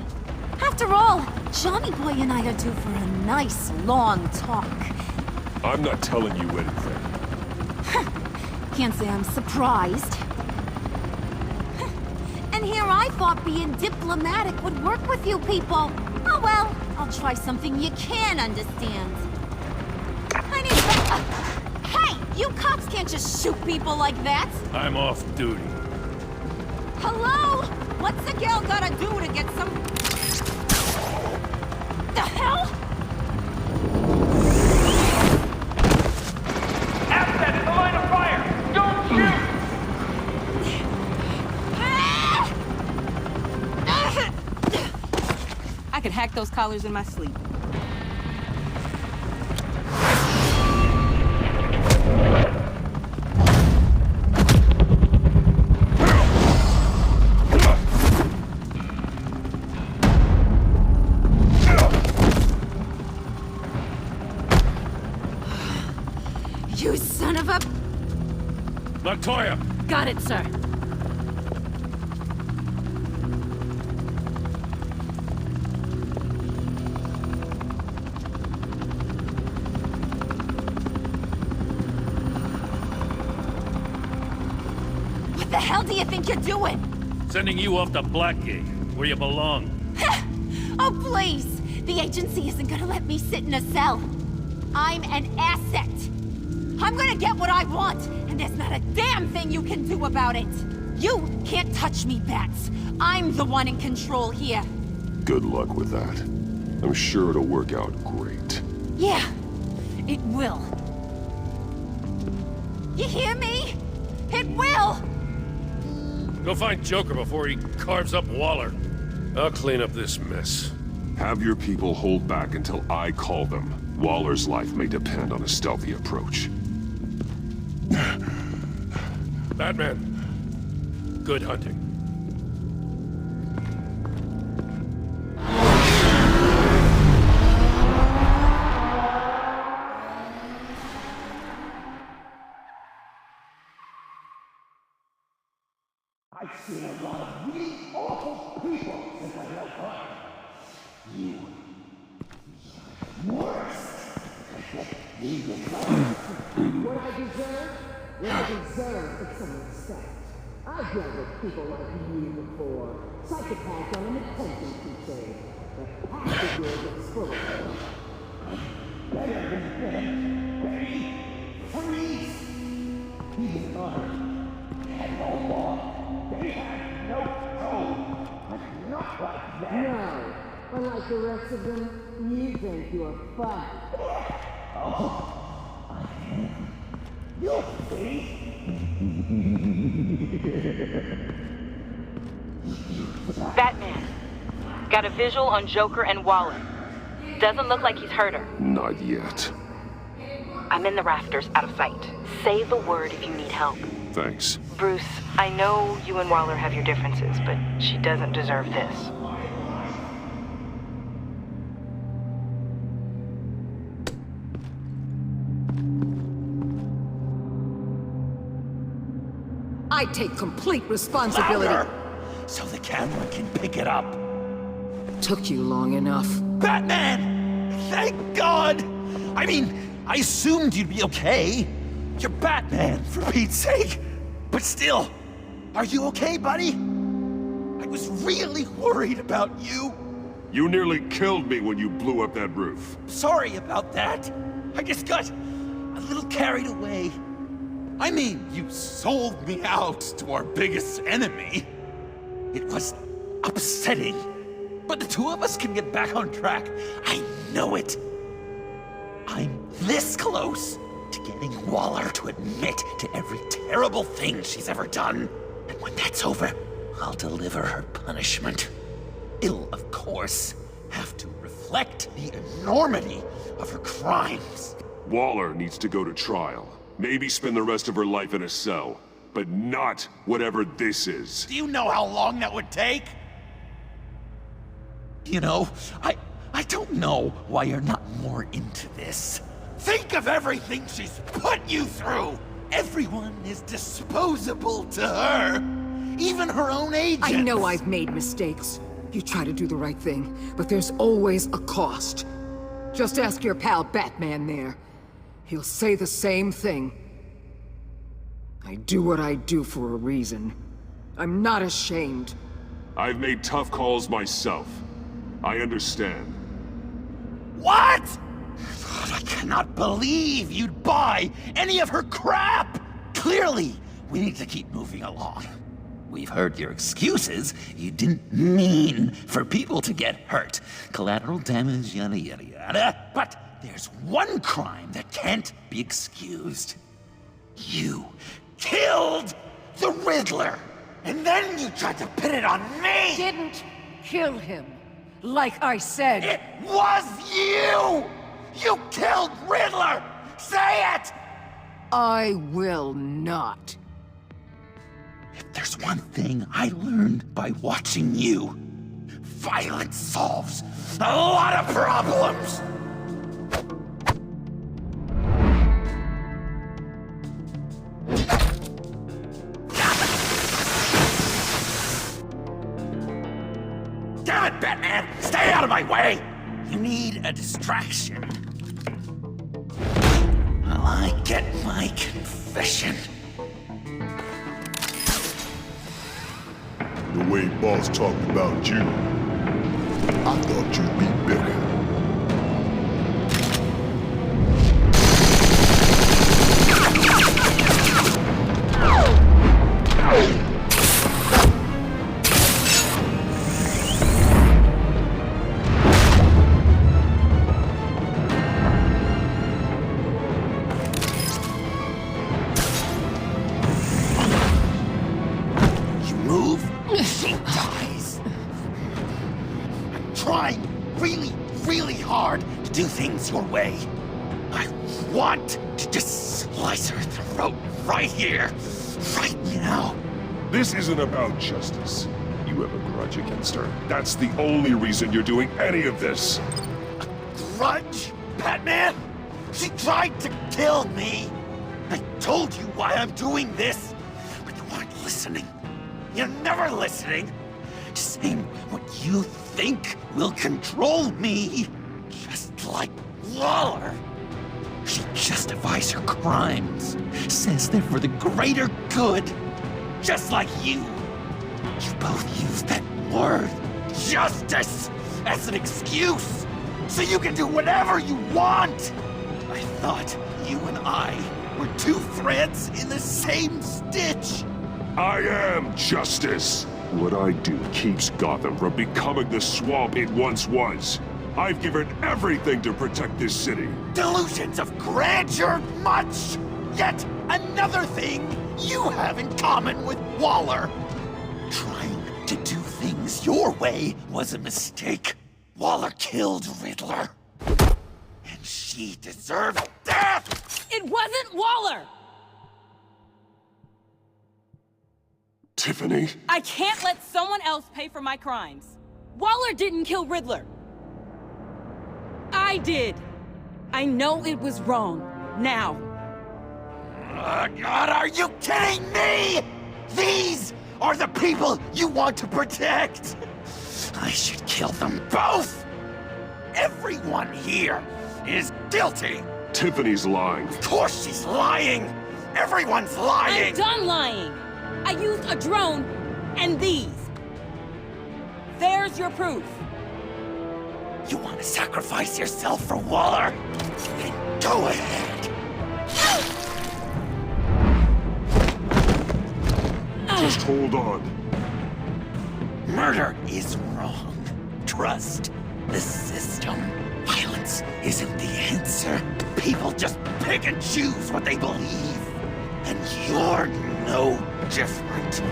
After all, Johnny Boy and I are due for a nice long talk. I'm not telling you anything. Can't say I'm surprised. And here I thought being diplomatic would work with you people. Oh well, I'll try something you can understand. I need some... Hey! You cops can't just shoot people like that! I'm off duty. Hello? What's a girl gotta do to get some... The hell? Assets, the line of fire! Don't shoot! I could hack those collars in my sleep. You son of a... Montoya! Got it, sir. What the hell do you think you're doing? Sending you off to Blackgate, where you belong. Oh, please! The agency isn't gonna let me sit in a cell. I'm an asset. I'm gonna get what I want, and there's not a damn thing you can do about it. You can't touch me, Bats. I'm the one in control here. Good luck with that. I'm sure it'll work out great. Yeah, it will. You hear me? It will! Go find Joker before he carves up Waller. I'll clean up this mess. Have your people hold back until I call them. Waller's life may depend on a stealthy approach. Batman, good hunting. I've seen a lot of really awful people since I left home. You... worse. What I deserve? What I deserve is some respect. I've dealt with people like you before. Psychopaths on an attention crusade. But half the world is full of them. Better than them. like the rest of them, you think you're fun. You'll see. Batman. Got a visual on Joker and Waller. Doesn't look like he's hurt her. Not yet. I'm in the rafters, out of sight. Say the word if you need help. Thanks. Bruce, I know you and Waller have your differences, but she doesn't deserve this. I take complete responsibility. Louder, so the camera can pick it up. Took you long enough. Batman! Thank God! I mean, I assumed you'd be okay. You're Batman, for Pete's sake. But still, are you okay, buddy? I was really worried about you. You nearly killed me when you blew up that roof. Sorry about that. I just got a little carried away. I mean, you sold me out to our biggest enemy. It was upsetting. But the two of us can get back on track. I know it. I'm this close to getting Waller to admit to every terrible thing she's ever done. And when that's over, I'll deliver her punishment. It'll, of course, have to reflect the enormity of her crimes. Waller needs to go to trial. Maybe spend the rest of her life in a cell. But not whatever this is. Do you know how long that would take? You know, I don't know why you're not more into this. Think of everything she's put you through! Everyone is disposable to her. Even her own agents. I know I've made mistakes. You try to do the right thing, but there's always a cost. Just ask your pal Batman there. He'll say the same thing. I do what I do for a reason. I'm not ashamed. I've made tough calls myself. I understand. What? God, I cannot believe you'd buy any of her crap! Clearly, we need to keep moving along. We've heard your excuses. You didn't mean for people to get hurt. Collateral damage, yada yada yada. But there's one crime that can't be excused. You killed the Riddler! And then you tried to pin it on me! Didn't kill him. Like I said. It was you! You killed Riddler! Say it! I will not. If there's one thing I learned by watching you, violence solves a lot of problems! Damn it, Batman! Stay out of my way! You need a distraction. While I get my confession. The way Boss talked about you, I thought you'd be bitter. Do things your way. I want to just slice her throat right here, right now. This isn't about justice. You have a grudge against her. That's the only reason you're doing any of this. A grudge? Batman? She tried to kill me. I told you why I'm doing this, but you weren't listening. You're never listening. Just saying what you think will control me. Just like Waller. She justifies her crimes, says they're for the greater good, just like you. You both use that word, justice, as an excuse, so you can do whatever you want. I thought you and I were two threads in the same stitch. I am justice. What I do keeps Gotham from becoming the swamp it once was. I've given everything to protect this city. Delusions of grandeur much! Yet another thing you have in common with Waller. Trying to do things your way was a mistake. Waller killed Riddler. And she deserved death! It wasn't Waller! Tiffany? I can't let someone else pay for my crimes. Waller didn't kill Riddler. I did. I know it was wrong. Now. God, are you kidding me? These are the people you want to protect. I should kill them both. Everyone here is guilty. Tiffany's lying. Of course she's lying. Everyone's lying. I'm done lying. I used a drone and these. There's your proof. You want to sacrifice yourself for Waller? Then go ahead. Just hold on. Murder is wrong. Trust the system. Violence isn't the answer. People just pick and choose what they believe. And you're no different.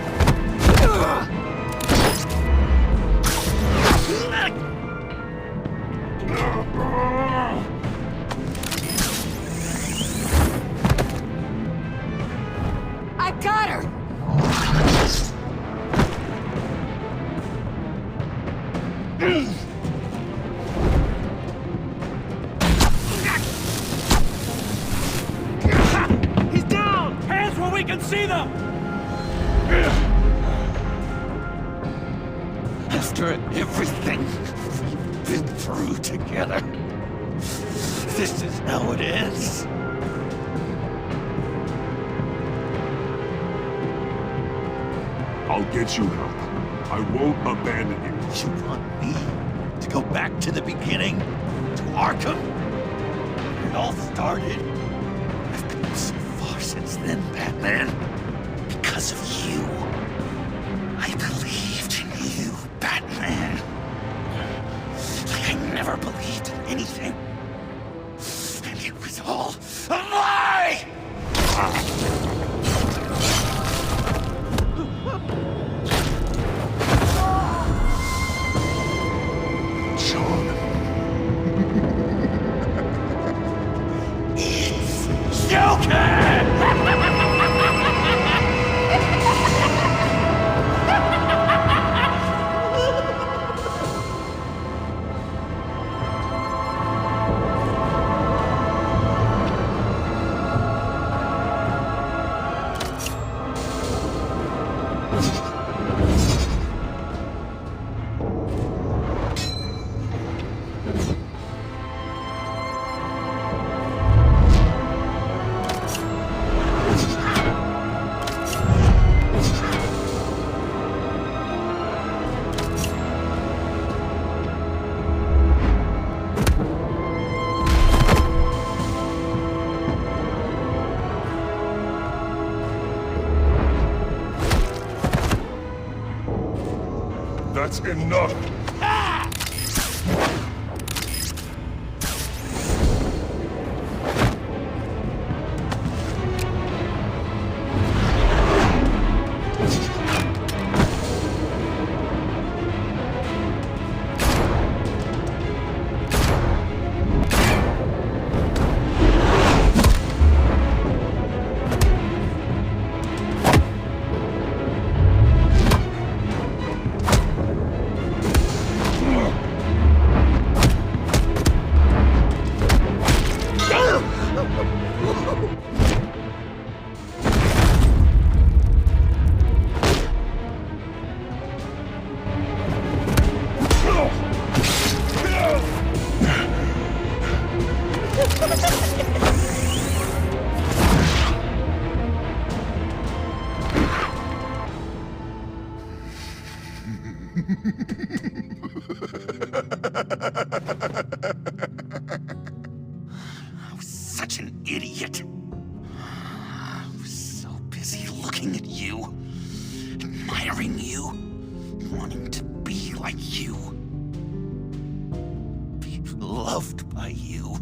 I got her! He's down! Hands where we can see them! After everything we've been through together, this is how it ends. I'll get you help. I won't abandon you. You want me to go back to the beginning? To Arkham? Where it all started? I've come so far since then, Batman. Because of you. I believed in you, Batman. Like I never believed in anything. And it was all a lie! That's enough! I was such an idiot. I was so busy looking at you, admiring you, wanting to be like you. Be loved by you.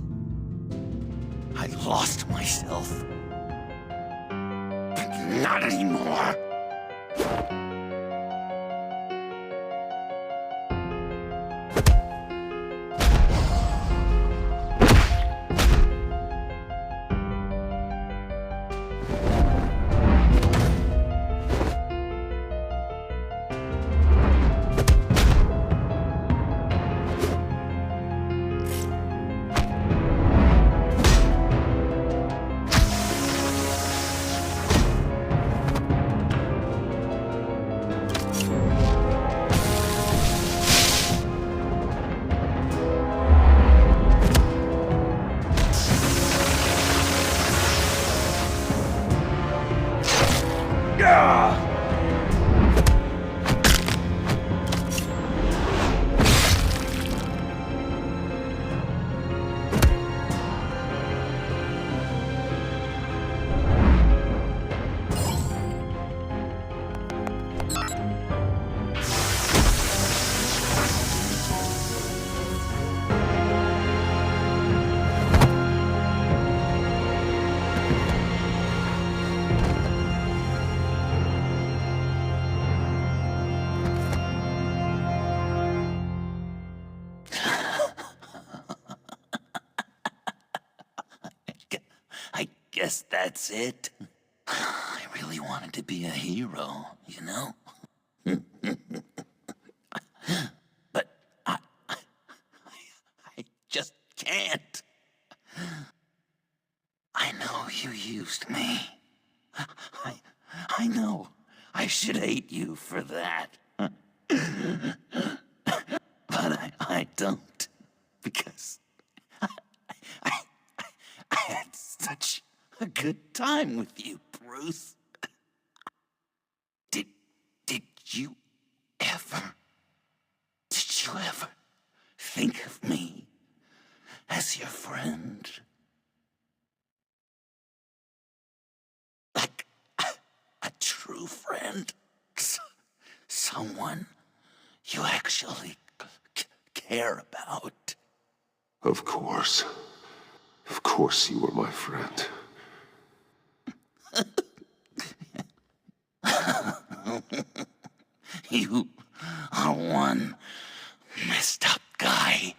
I lost myself. But not anymore. Guess that's it. I really wanted to be a hero, you know? But I just can't. I know you used me. I know I should hate you for that. But I don't. Because I had such a good time with you, Bruce. Did you ever think of me as your friend? Like a true friend? Someone you actually care about? Of course. Of course you were my friend. You are one messed up guy.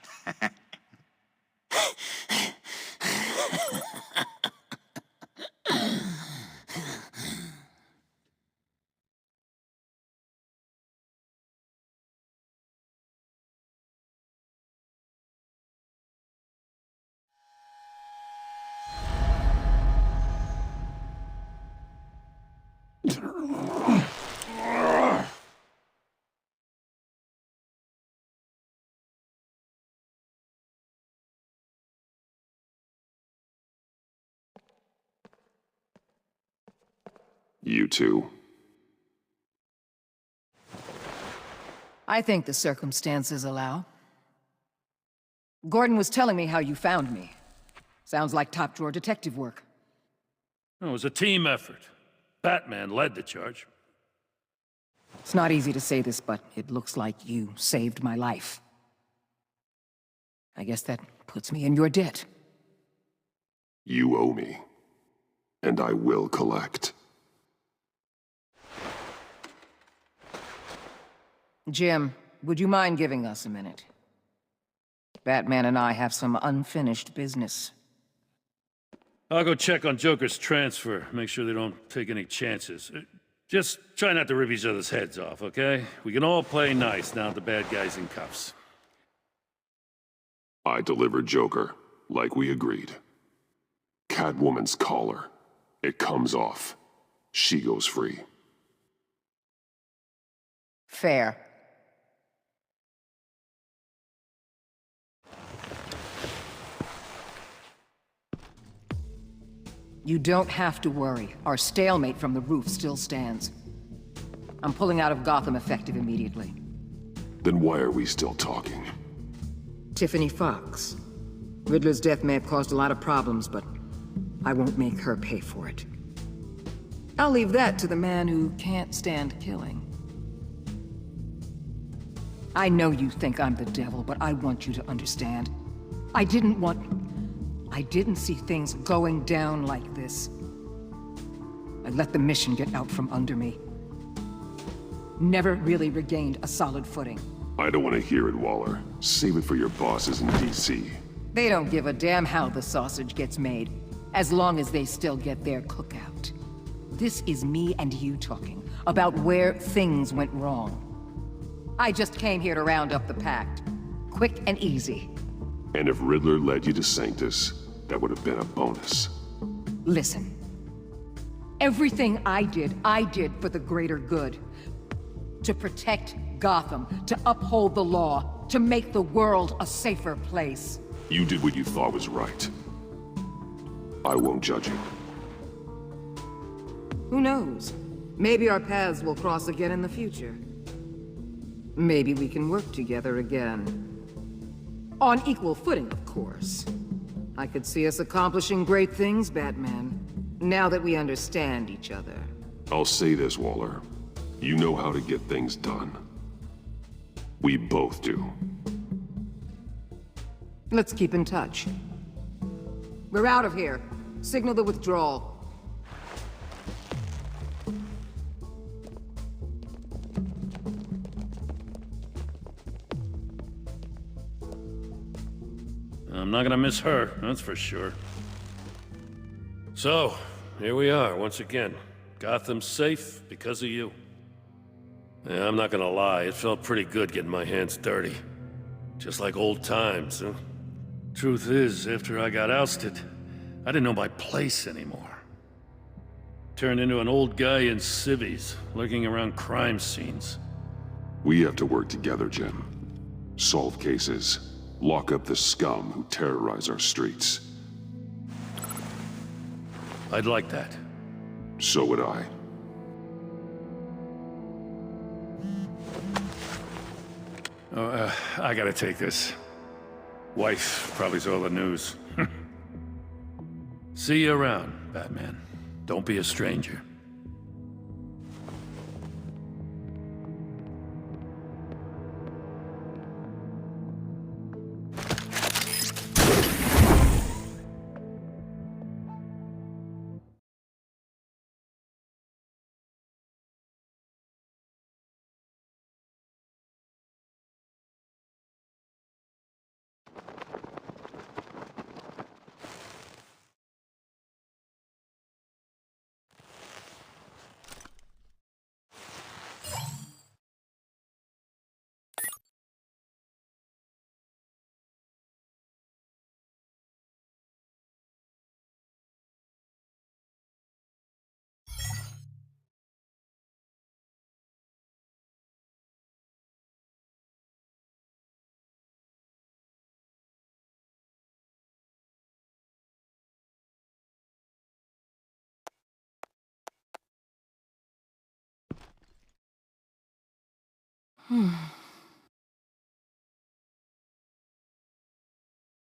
You too. I think the circumstances allow. Gordon was telling me how you found me. Sounds like top-drawer detective work. It was a team effort. Batman led the charge. It's not easy to say this, but it looks like you saved my life. I guess that puts me in your debt. You owe me. And I will collect. Jim, would you mind giving us a minute? Batman and I have some unfinished business. I'll go check on Joker's transfer, make sure they don't take any chances. Just try not to rip each other's heads off, okay? We can all play nice now that the bad guy's in cuffs. I delivered Joker, like we agreed. Catwoman's collar. It comes off. She goes free. Fair. You don't have to worry. Our stalemate from the roof still stands. I'm pulling out of Gotham effective immediately. Then why are we still talking? Tiffany Fox. Riddler's death may have caused a lot of problems, but I won't make her pay for it. I'll leave that to the man who can't stand killing. I know you think I'm the devil, but I want you to understand. I didn't see things going down like this. I let the mission get out from under me. Never really regained a solid footing. I don't want to hear it, Waller. Save it for your bosses in D.C. They don't give a damn how the sausage gets made, as long as they still get their cookout. This is me and you talking about where things went wrong. I just came here to round up the pact. Quick and easy. And if Riddler led you to Sanctus, that would have been a bonus. Listen. Everything I did for the greater good. To protect Gotham, to uphold the law, to make the world a safer place. You did what you thought was right. I won't judge you. Who knows? Maybe our paths will cross again in the future. Maybe we can work together again. On equal footing, of course. I could see us accomplishing great things, Batman. Now that we understand each other. I'll say this, Waller. You know how to get things done. We both do. Let's keep in touch. We're out of here. Signal the withdrawal. I'm not gonna miss her, that's for sure. So, here we are, once again. Gotham's safe because of you. Yeah, I'm not gonna lie, it felt pretty good getting my hands dirty. Just like old times, huh? Truth is, after I got ousted, I didn't know my place anymore. Turned into an old guy in civvies, lurking around crime scenes. We have to work together, Jim. Solve cases. Lock up the scum who terrorize our streets. I'd like that. So would I. I gotta take this. Wife probably saw the news. See you around, Batman. Don't be a stranger.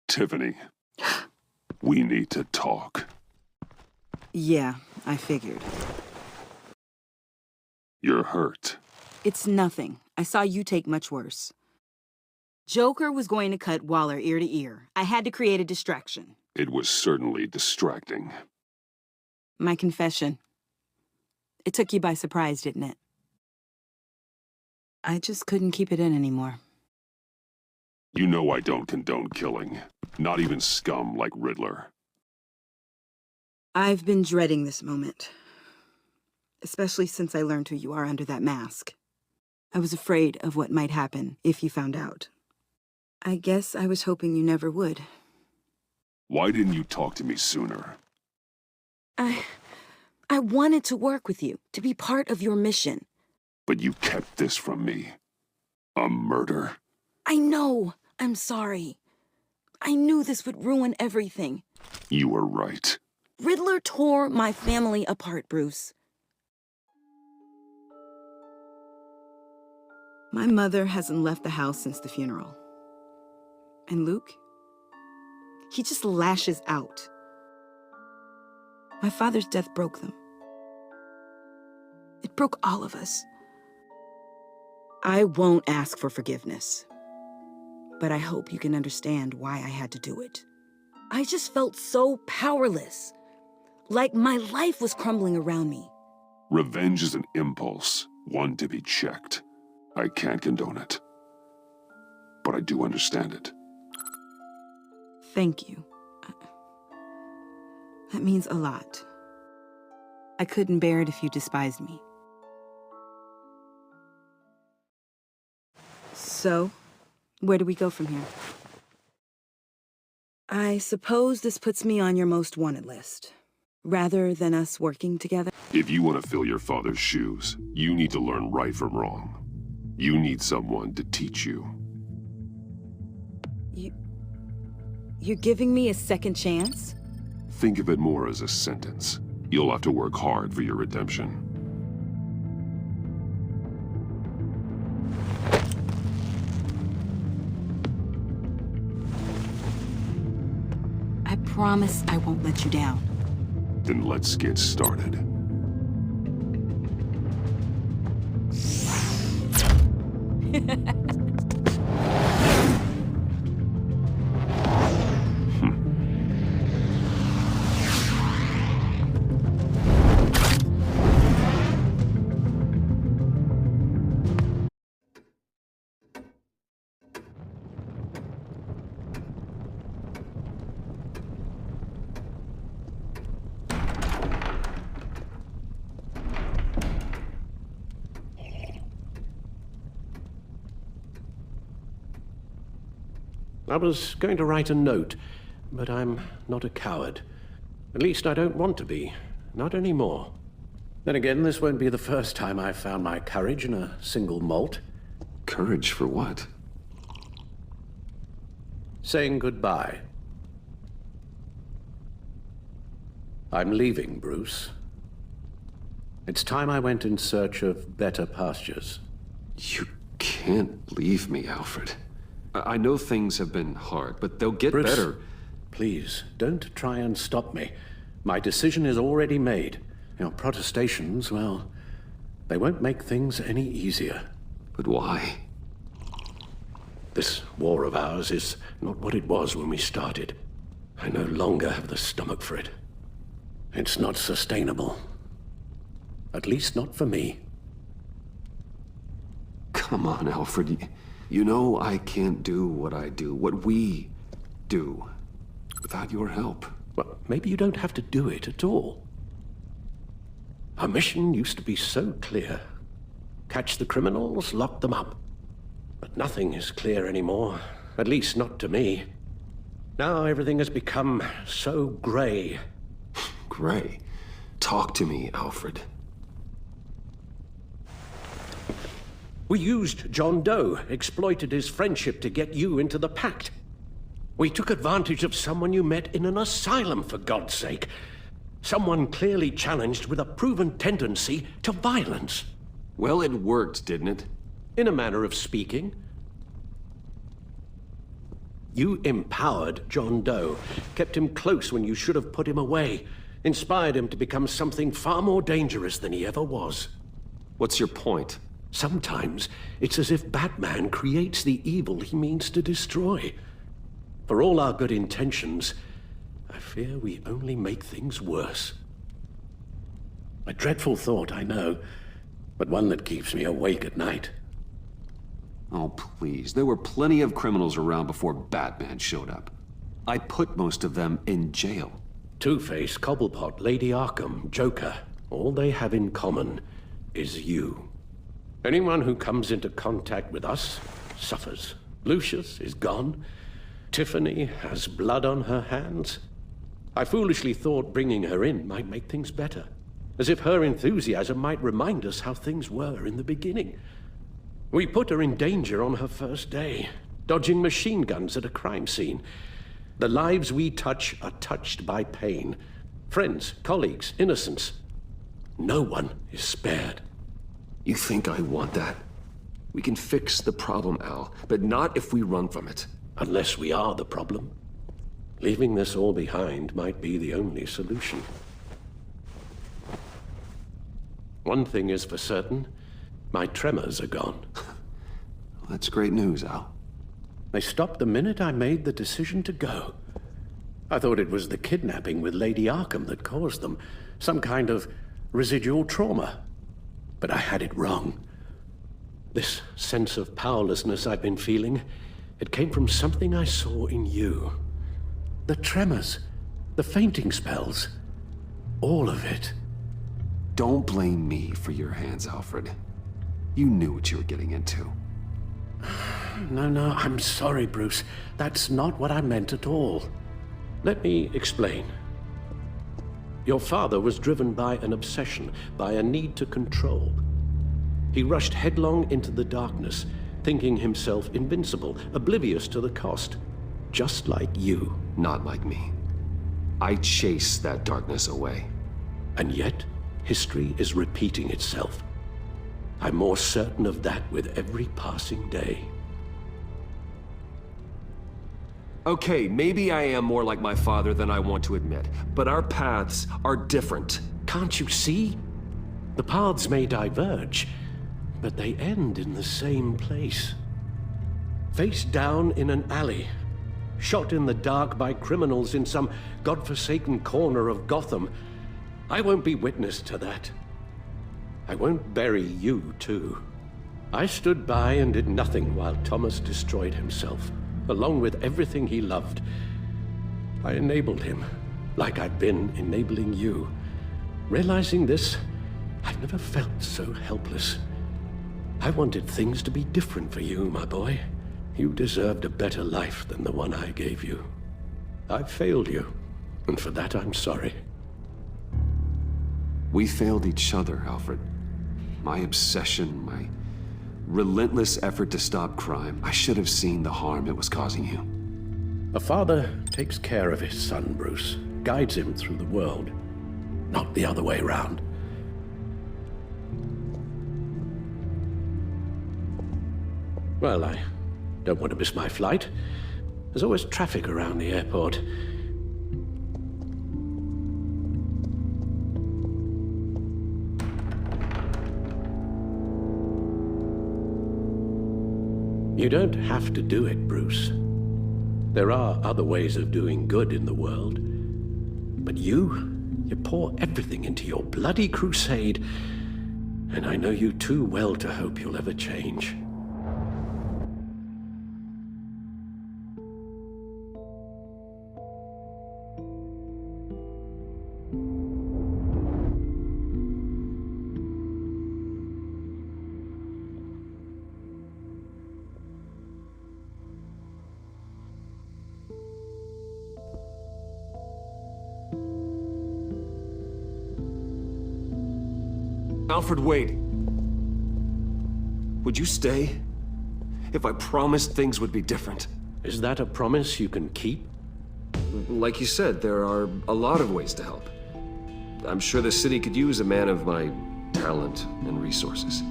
Tiffany, we need to talk. Yeah, I figured. You're hurt. It's nothing. I saw you take much worse. Joker was going to cut Waller ear to ear. I had to create a distraction. It was certainly distracting. My confession. It took you by surprise, didn't it? I just couldn't keep it in anymore. You know I don't condone killing. Not even scum like Riddler. I've been dreading this moment. Especially since I learned who you are under that mask. I was afraid of what might happen if you found out. I guess I was hoping you never would. Why didn't you talk to me sooner? I wanted to work with you, to be part of your mission. But you kept this from me. A murder. I know. I'm sorry. I knew this would ruin everything. You were right. Riddler tore my family apart, Bruce. My mother hasn't left the house since the funeral. And Luke? He just lashes out. My father's death broke them. It broke all of us. I won't ask for forgiveness. But I hope you can understand why I had to do it. I just felt so powerless. Like my life was crumbling around me. Revenge is an impulse, one to be checked. I can't condone it. But I do understand it. Thank you. That means a lot. I couldn't bear it if you despised me. So, where do we go from here? I suppose this puts me on your most wanted list, rather than us working together. If you want to fill your father's shoes, you need to learn right from wrong. You need someone to teach you. You're giving me a second chance? Think of it more as a sentence. You'll have to work hard for your redemption. I promise I won't let you down. Then let's get started. I was going to write a note, but I'm not a coward. At least I don't want to be. Not anymore. Then again, this won't be the first time I've found my courage in a single malt. Courage for what? Saying goodbye. I'm leaving, Bruce. It's time I went in search of better pastures. You can't leave me, Alfred. I know things have been hard, but they'll get Bruce, better. Please, don't try and stop me. My decision is already made. Your protestations, well, they won't make things any easier. But why? This war of ours is not what it was when we started. I no longer have the stomach for it. It's not sustainable. At least not for me. Come on, Alfred. You know I can't do what I do, what we do, without your help. Well, maybe you don't have to do it at all. Our mission used to be so clear. Catch the criminals, lock them up. But nothing is clear anymore, at least not to me. Now everything has become so gray. Gray? Talk to me, Alfred. We used John Doe, exploited his friendship to get you into the pact. We took advantage of someone you met in an asylum, for God's sake. Someone clearly challenged with a proven tendency to violence. Well, it worked, didn't it? In a manner of speaking. You empowered John Doe, kept him close when you should have put him away, inspired him to become something far more dangerous than he ever was. What's your point? Sometimes it's as if Batman creates the evil he means to destroy. For all our good intentions, I fear we only make things worse. A dreadful thought, I know, but one that keeps me awake at night. Oh, please. There were plenty of criminals around before Batman showed up. I put most of them in jail. Two-Face, Cobblepot, Lady Arkham, Joker, all they have in common is you. Anyone who comes into contact with us suffers. Lucius is gone. Tiffany has blood on her hands. I foolishly thought bringing her in might make things better, as if her enthusiasm might remind us how things were in the beginning. We put her in danger on her first day, dodging machine guns at a crime scene. The lives we touch are touched by pain. Friends, colleagues, innocents. No one is spared. You think I want that? We can fix the problem, Al, but not if we run from it. Unless we are the problem. Leaving this all behind might be the only solution. One thing is for certain, my tremors are gone. That's great news, Al. They stopped the minute I made the decision to go. I thought it was the kidnapping with Lady Arkham that caused them. Some kind of residual trauma. But I had it wrong. This sense of powerlessness I've been feeling, it came from something I saw in you. The tremors, the fainting spells, all of it. Don't blame me for your hands, Alfred. You knew what you were getting into. No, I'm sorry, Bruce. That's not what I meant at all. Let me explain. Your father was driven by an obsession, by a need to control. He rushed headlong into the darkness, thinking himself invincible, oblivious to the cost. Just like you. Not like me. I chased that darkness away. And yet, history is repeating itself. I'm more certain of that with every passing day. Okay, maybe I am more like my father than I want to admit, but our paths are different. Can't you see? The paths may diverge, but they end in the same place. Face down in an alley, shot in the dark by criminals in some godforsaken corner of Gotham. I won't be witness to that. I won't bury you, too. I stood by and did nothing while Thomas destroyed himself, along with everything he loved. I enabled him, like I've been enabling you. Realizing this, I've never felt so helpless. I wanted things to be different for you, my boy. You deserved a better life than the one I gave you. I failed you, and for that I'm sorry. We failed each other, Alfred. My obsession, my relentless effort to stop crime. I should have seen the harm it was causing you. A father takes care of his son, Bruce. Guides him through the world. Not the other way around. Well, I don't want to miss my flight. There's always traffic around the airport. You don't have to do it, Bruce. There are other ways of doing good in the world. But you pour everything into your bloody crusade, and I know you too well to hope you'll ever change. Alfred, wait. Would you stay? If I promised things would be different. Is that a promise you can keep? Like you said, there are a lot of ways to help. I'm sure the city could use a man of my talent and resources.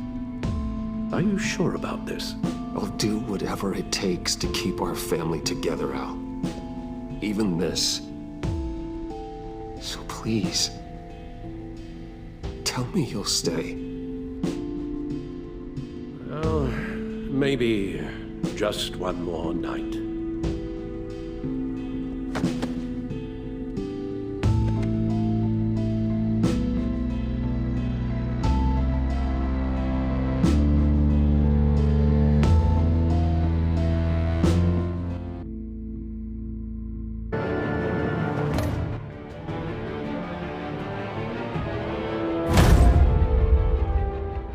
Are you sure about this? I'll do whatever it takes to keep our family together, Al. Even this. So please, tell me you'll stay. Well, maybe just one more night.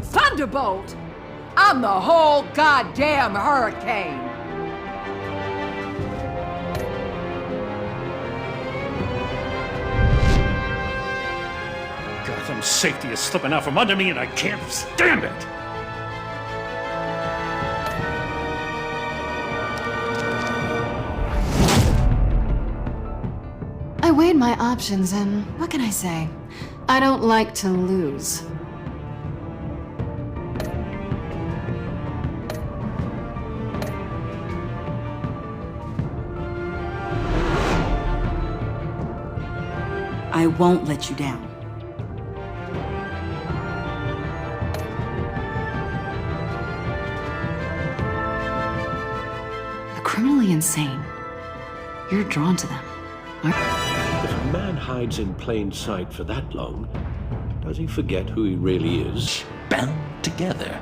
Thunderbolt! I'm the whole goddamn hurricane! Gotham's safety is slipping out from under me and I can't stand it! I weighed my options and what can I say? I don't like to lose. I won't let you down. clearly insane. You're drawn to them. If a man hides in plain sight for that long, does he forget who he really is? Bound together.